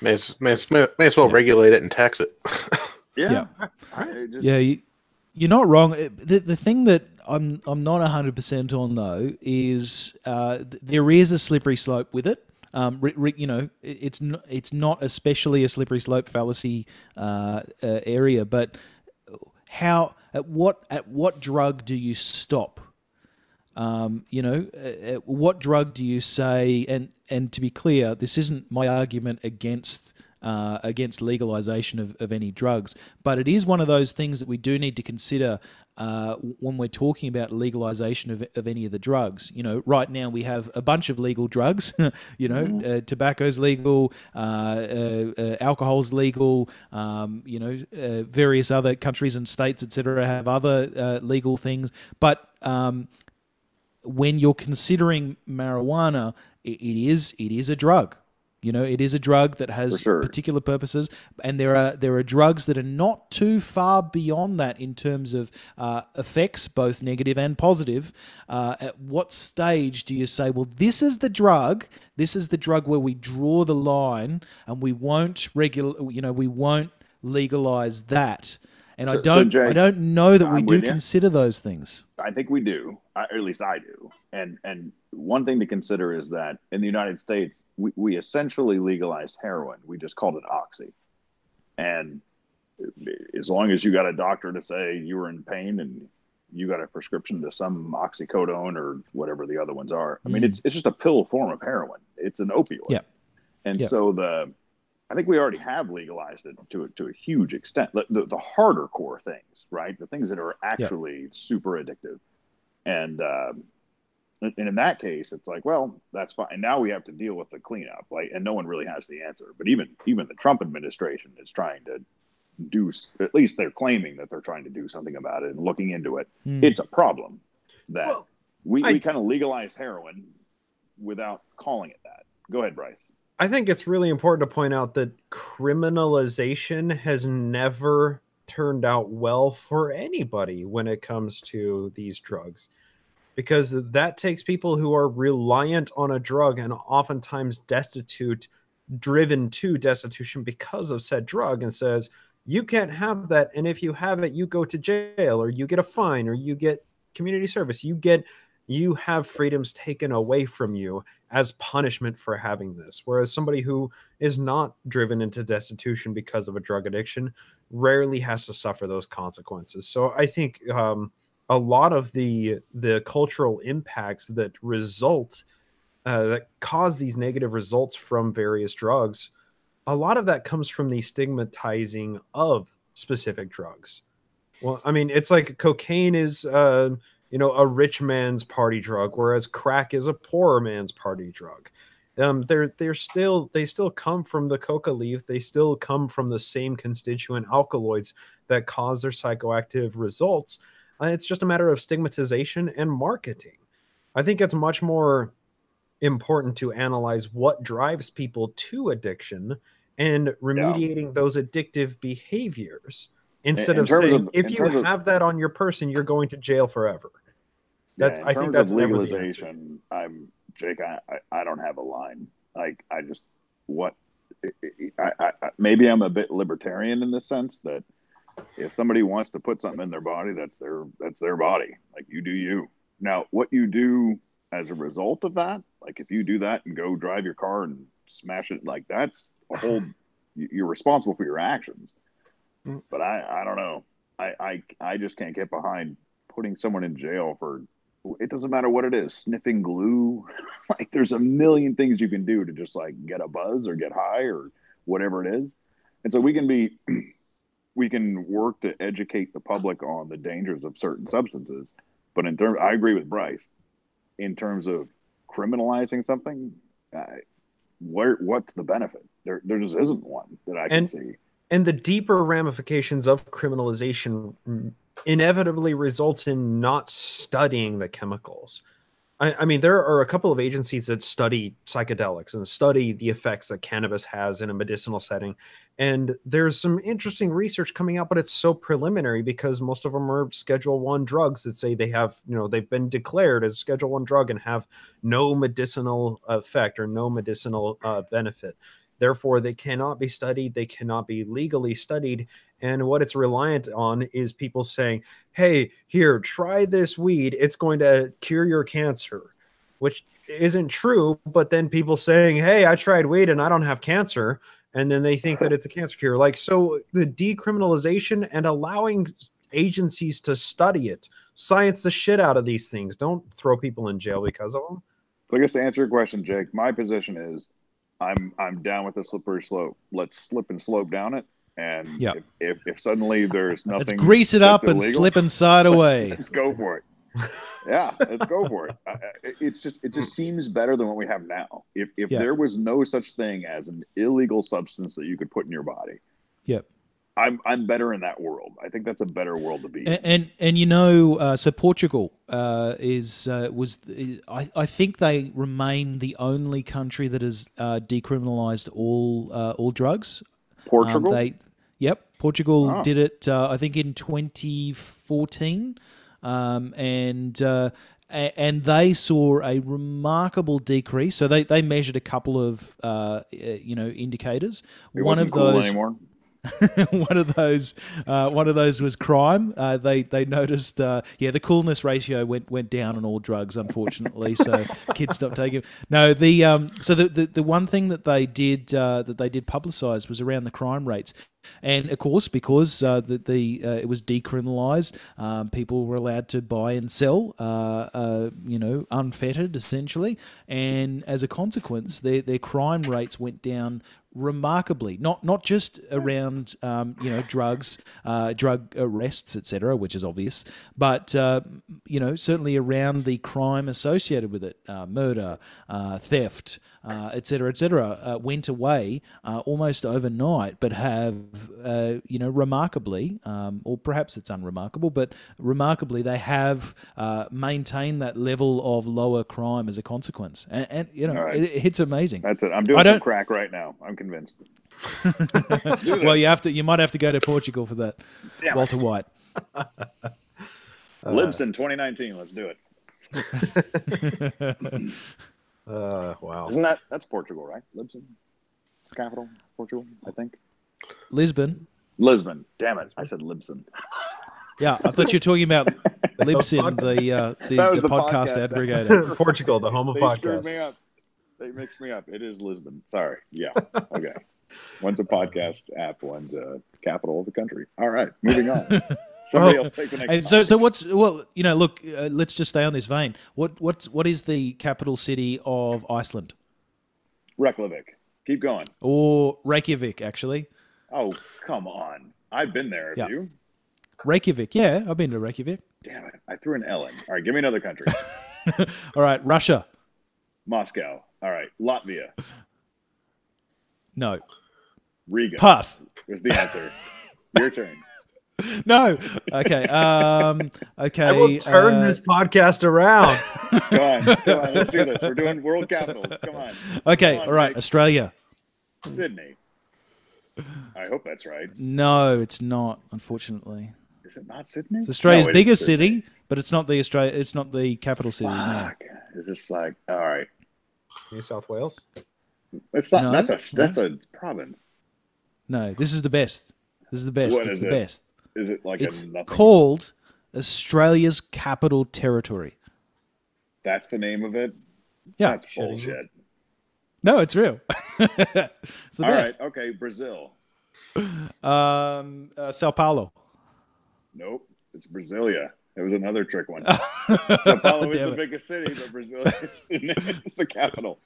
May as well regulate it and tax it. Yeah. You're not wrong. The thing that I'm not 100% on though is there is a slippery slope with it. You know, it's not especially a slippery slope fallacy area, but how at what drug do you stop? You know, what drug do you say? And to be clear, this isn't my argument against legalization of any drugs, but it is one of those things that we do need to consider when we're talking about legalization of any of the drugs. You know, right now we have a bunch of legal drugs. You know, tobacco's legal, alcohol's legal. You know, various other countries and states, etc., have other legal things, but when you're considering marijuana, it is a drug. You know, it is a drug that has particular purposes, and there are drugs that are not too far beyond that in terms of effects, both negative and positive. At what stage do you say, well, this is the drug where we draw the line, and we won't we won't legalize that? And I don't know that we do consider those things. I think we do, or at least I do. And one thing to consider is that in the United States, we essentially legalized heroin. We just called it oxy. And as long as you got a doctor to say you were in pain and you got a prescription to some oxycodone or whatever the other ones are, I mean, it's just a pill form of heroin. It's an opioid. Yeah. And so I think we already have legalized it to a huge extent. The harder core things, right? The things that are actually super addictive. And in that case, it's like, well, that's fine. And now we have to deal with the cleanup, and no one really has the answer. But even the Trump administration is trying to do, at least they're claiming that they're trying to do something about it and looking into it. It's a problem that we kind of legalized heroin without calling it that. Go ahead, Bryce. I think it's really important to point out that criminalization has never turned out well for anybody when it comes to these drugs, because that takes people who are reliant on a drug and oftentimes driven to destitution because of said drug, and says, you can't have that. And if you have it, you go to jail, or you get a fine, or you get community service. You have freedoms taken away from you as punishment for having this. Whereas somebody who is not driven into destitution because of a drug addiction rarely has to suffer those consequences. So I think a lot of the cultural impacts that that cause these negative results from various drugs, a lot of that comes from the stigmatizing of specific drugs. Well, I mean, it's like cocaine is a rich man's party drug, whereas crack is a poor man's party drug. They still come from the coca leaf. They still come from the same constituent alkaloids that cause their psychoactive results. It's just a matter of stigmatization and marketing. I think it's much more important to analyze what drives people to addiction and remediating those addictive behaviors, instead of saying, if you have that on your person, you're going to jail forever. I think that's legalization. Jake. I don't have a line. Maybe I'm a bit libertarian in the sense that if somebody wants to put something in their body, that's their body. Like, you do you. Now, what you do as a result of that, like if you do that and go drive your car and smash it, like that's a whole. You're responsible for your actions. But I don't know. I just can't get behind putting someone in jail for, it doesn't matter what it is, sniffing glue. Like, there's a million things you can do to just like get a buzz or get high or whatever it is. And so we can work to educate the public on the dangers of certain substances. But I agree with Bryce, in terms of criminalizing something, what's the benefit? There just isn't one that I can see. And the deeper ramifications of criminalization inevitably results in not studying the chemicals. I mean, there are a couple of agencies that study psychedelics and study the effects that cannabis has in a medicinal setting. And there's some interesting research coming out, but it's so preliminary because most of them are Schedule 1 drugs that say they have, they've been declared as Schedule 1 drug and have no medicinal effect or no medicinal benefit. Therefore, they cannot be studied. They cannot be legally studied. And what it's reliant on is people saying, hey, here, try this weed. It's going to cure your cancer, which isn't true. But then people saying, hey, I tried weed and I don't have cancer. And then they think that it's a cancer cure. Like, so the decriminalization and allowing agencies to study it, science the shit out of these things. Don't throw people in jail because of them. So I guess to answer your question, Jake, my position is I'm down with the slippery slope. Let's slip and slope down it. And if suddenly there's nothing, let's grease it up and illegal, slip and slide away. Let's go for it. Yeah, let's go for it. It just seems better than what we have now. If there was no such thing as an illegal substance that you could put in your body, I'm better in that world. I think that's a better world to be in. And you know, so Portugal I think they remain the only country that has decriminalized all drugs. Portugal. Portugal did it. I think in 2014, and they saw a remarkable decrease. So they measured a couple of indicators. It wasn't cool anymore. one of those was crime. They noticed the coolness ratio went down on all drugs, unfortunately. So kids stopped taking. No, the one thing that they did publicize was around the crime rates. And of course, because it was decriminalised, people were allowed to buy and sell, unfettered, essentially. And as a consequence, their crime rates went down remarkably. Not just around drugs, drug arrests, etc., which is obvious, but certainly around the crime associated with it, murder, theft, etc., went away almost overnight, but have remarkably, or perhaps it's unremarkable, but remarkably they have maintained that level of lower crime as a consequence, and right. It's amazing. That's it. I'm doing some crack right now. I'm convinced. Well, you might have to go to Portugal for that. Damn Walter it. White. Libsyn 2019. Let's do it. Wow. That's Portugal, right? Libsyn. It's the capital, Portugal, I think. Lisbon. Damn it! I said Libsyn. Yeah, I thought you were talking about Libsyn, the podcast aggregator. Portugal, the home of podcasts. Screwed me up. They mixed me up. It is Lisbon. Sorry. Yeah. Okay. One's a podcast app. One's a capital of the country. All right. Moving on. Somebody else take the next. So look. Let's just stay on this vein. What is the capital city of Iceland? Reykjavik. Keep going. Or Reykjavik, actually. Oh, come on. I've been there. Have you? Reykjavik. Yeah, I've been to Reykjavik. Damn it. I threw an L in. All right, give me another country. All right, Russia. Moscow. All right, Latvia. No. Riga. Pass. Was the answer. Your turn. No. Okay. Okay. I will turn this podcast around. Come on. Let's do this. We're doing world capitals. Come on. Okay. Come on, all right. Mike. Australia. Sydney. I hope that's right. No, it's not. Unfortunately. Is it not Sydney? It's Australia's biggest city, but it's not the It's not the capital city. No. It's just like, all right. New South Wales. It's not. No, that's a province. No, this is the best. This is the best. It's the best. Is it like it's a nothing? Called Australia's Capital Territory. That's the name of it? Yeah. That's bullshit. No, it's real. It's the best. All right. Okay. Brazil. Sao Paulo. Nope. It's Brasilia. It was another trick one. Sao Paulo is the biggest city, but Brasilia is the capital.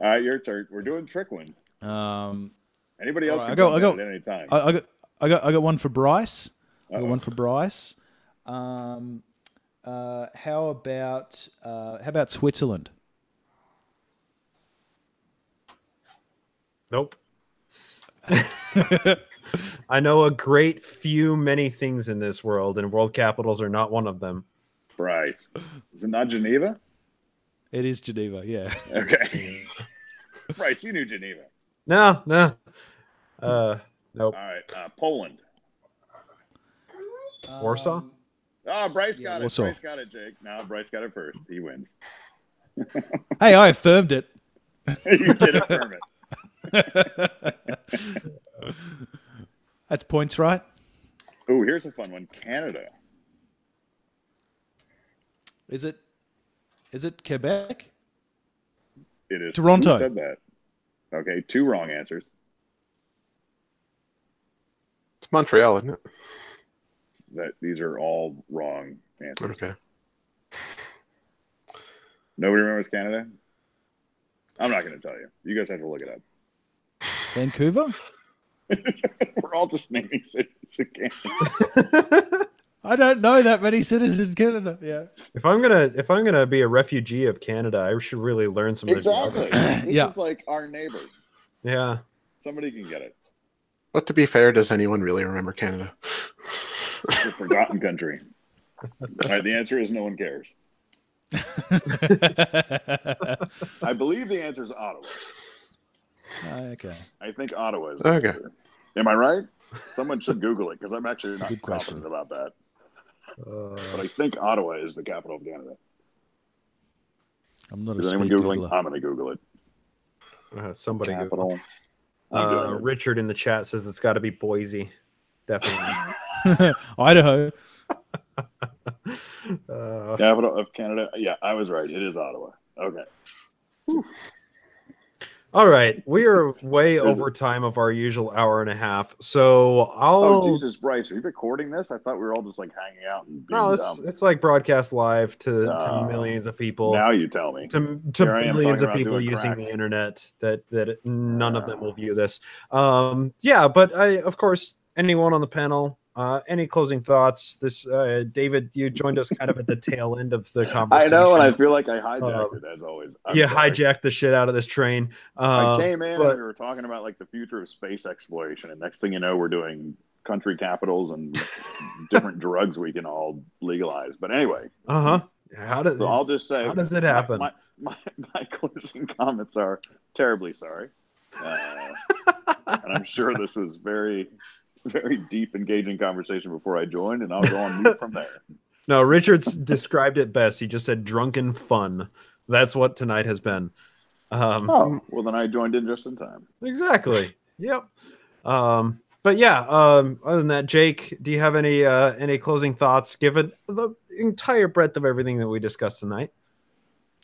All right. Your turn. We're doing trick ones. Anybody else? Right, can at any time. I got one for Bryce. I got one for Bryce. How about Switzerland? Nope. I know a great few many things in this world, and world capitals are not one of them. Right. Is it not Geneva? It is Geneva, yeah. Okay. Right, you knew Geneva. No. Nope. All right, Poland. Warsaw? Bryce got it. Warsaw. Bryce got it, Jake. No, Bryce got it first. He wins. Hey, I affirmed it. You did affirm it. That's points, right? Oh, here's a fun one. Canada. Is it Quebec? It is. Toronto. Who said that? Okay, 2 wrong answers. It's Montreal, isn't it? These are all wrong answers. Okay. Nobody remembers Canada? I'm not going to tell you. You guys have to look it up. Vancouver? We're all just naming cities again. I don't know that many cities in Canada. Yeah. If I'm gonna be a refugee of Canada, I should really learn some of the Exactly. geography. This Yeah. is like our neighbor. Yeah. Somebody can get it. But to be fair, does anyone really remember Canada? It's a forgotten country. All right, the answer is no one cares. I believe the answer is Ottawa. Okay. I think Ottawa is the Okay. answer. Am I right? Someone should Google it because I'm actually not Good question. confident about that. But I think Ottawa is the capital of Canada. I'm not a Is anyone speed Googling? Googler. I'm going to Google it. Somebody Google. Capital. I'm doing it. Richard in the chat says it's got to be Boise. Definitely. Idaho. Capital of Canada. Yeah, I was right. It is Ottawa. Okay. All right, we are way over time of our usual hour and a half, so I'll. Oh, Jesus, Bryce, are you recording this? I thought we were all just like hanging out and being No, dumb. it's like broadcast live to millions of people. Now you tell me. To Here I am billions talking of about people doing using crack. the internet that none of them will view this. Yeah, but of course, anyone on the panel, any closing thoughts? This David, you joined us kind of at the tail end of the I conversation. know, and I feel like I hijacked it as always. You sorry. hijacked the shit out of this train. I came in but- and we were talking about like the future of space exploration, and next thing you know, we're doing country capitals and different drugs we can all legalize. But anyway, How does so I'll just say, how does it happen? My closing comments are terribly sorry, and I'm sure this was very, very deep, engaging conversation before I joined, and I'll go on mute from there. No, Richard's described it best. He just said drunken fun. That's what tonight has been. Well, then I joined in just in time. Exactly. Yep. But yeah, other than that, Jake, do you have any closing thoughts given the entire breadth of everything that we discussed tonight?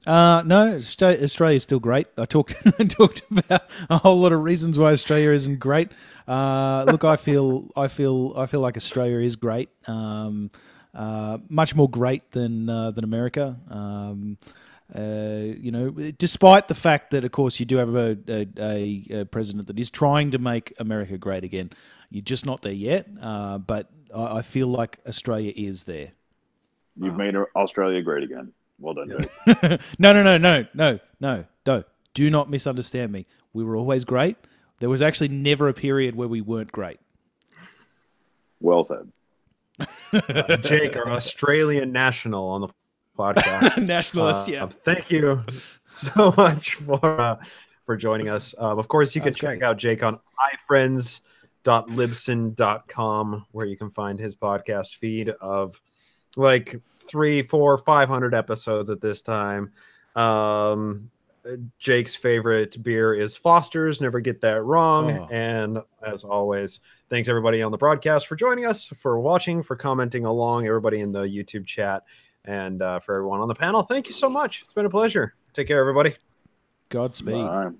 No, Australia is still great. I talked about a whole lot of reasons why Australia isn't great. Look, I feel like Australia is great. Much more great than America. Despite the fact that, of course, you do have a president that is trying to make America great again. You're just not there yet. But I feel like Australia is there. You've made Australia great again. Well done, Jake. No. Do not misunderstand me. We were always great. There was actually never a period where we weren't great. Well said. Jake, our Australian national on the podcast. Nationalist, yeah. Thank you so much for joining us. Of course, you can That's check great. out Jake on iFriends.libsyn.com, where you can find his podcast feed of like 300, 400, 500 episodes at this time. Jake's favorite beer is Foster's. Never get that wrong. Oh. And as always, thanks everybody on the broadcast for joining us, for watching, for commenting along, everybody in the YouTube chat, and for everyone on the panel. Thank you so much. It's been a pleasure. Take care, everybody. Godspeed. Bye.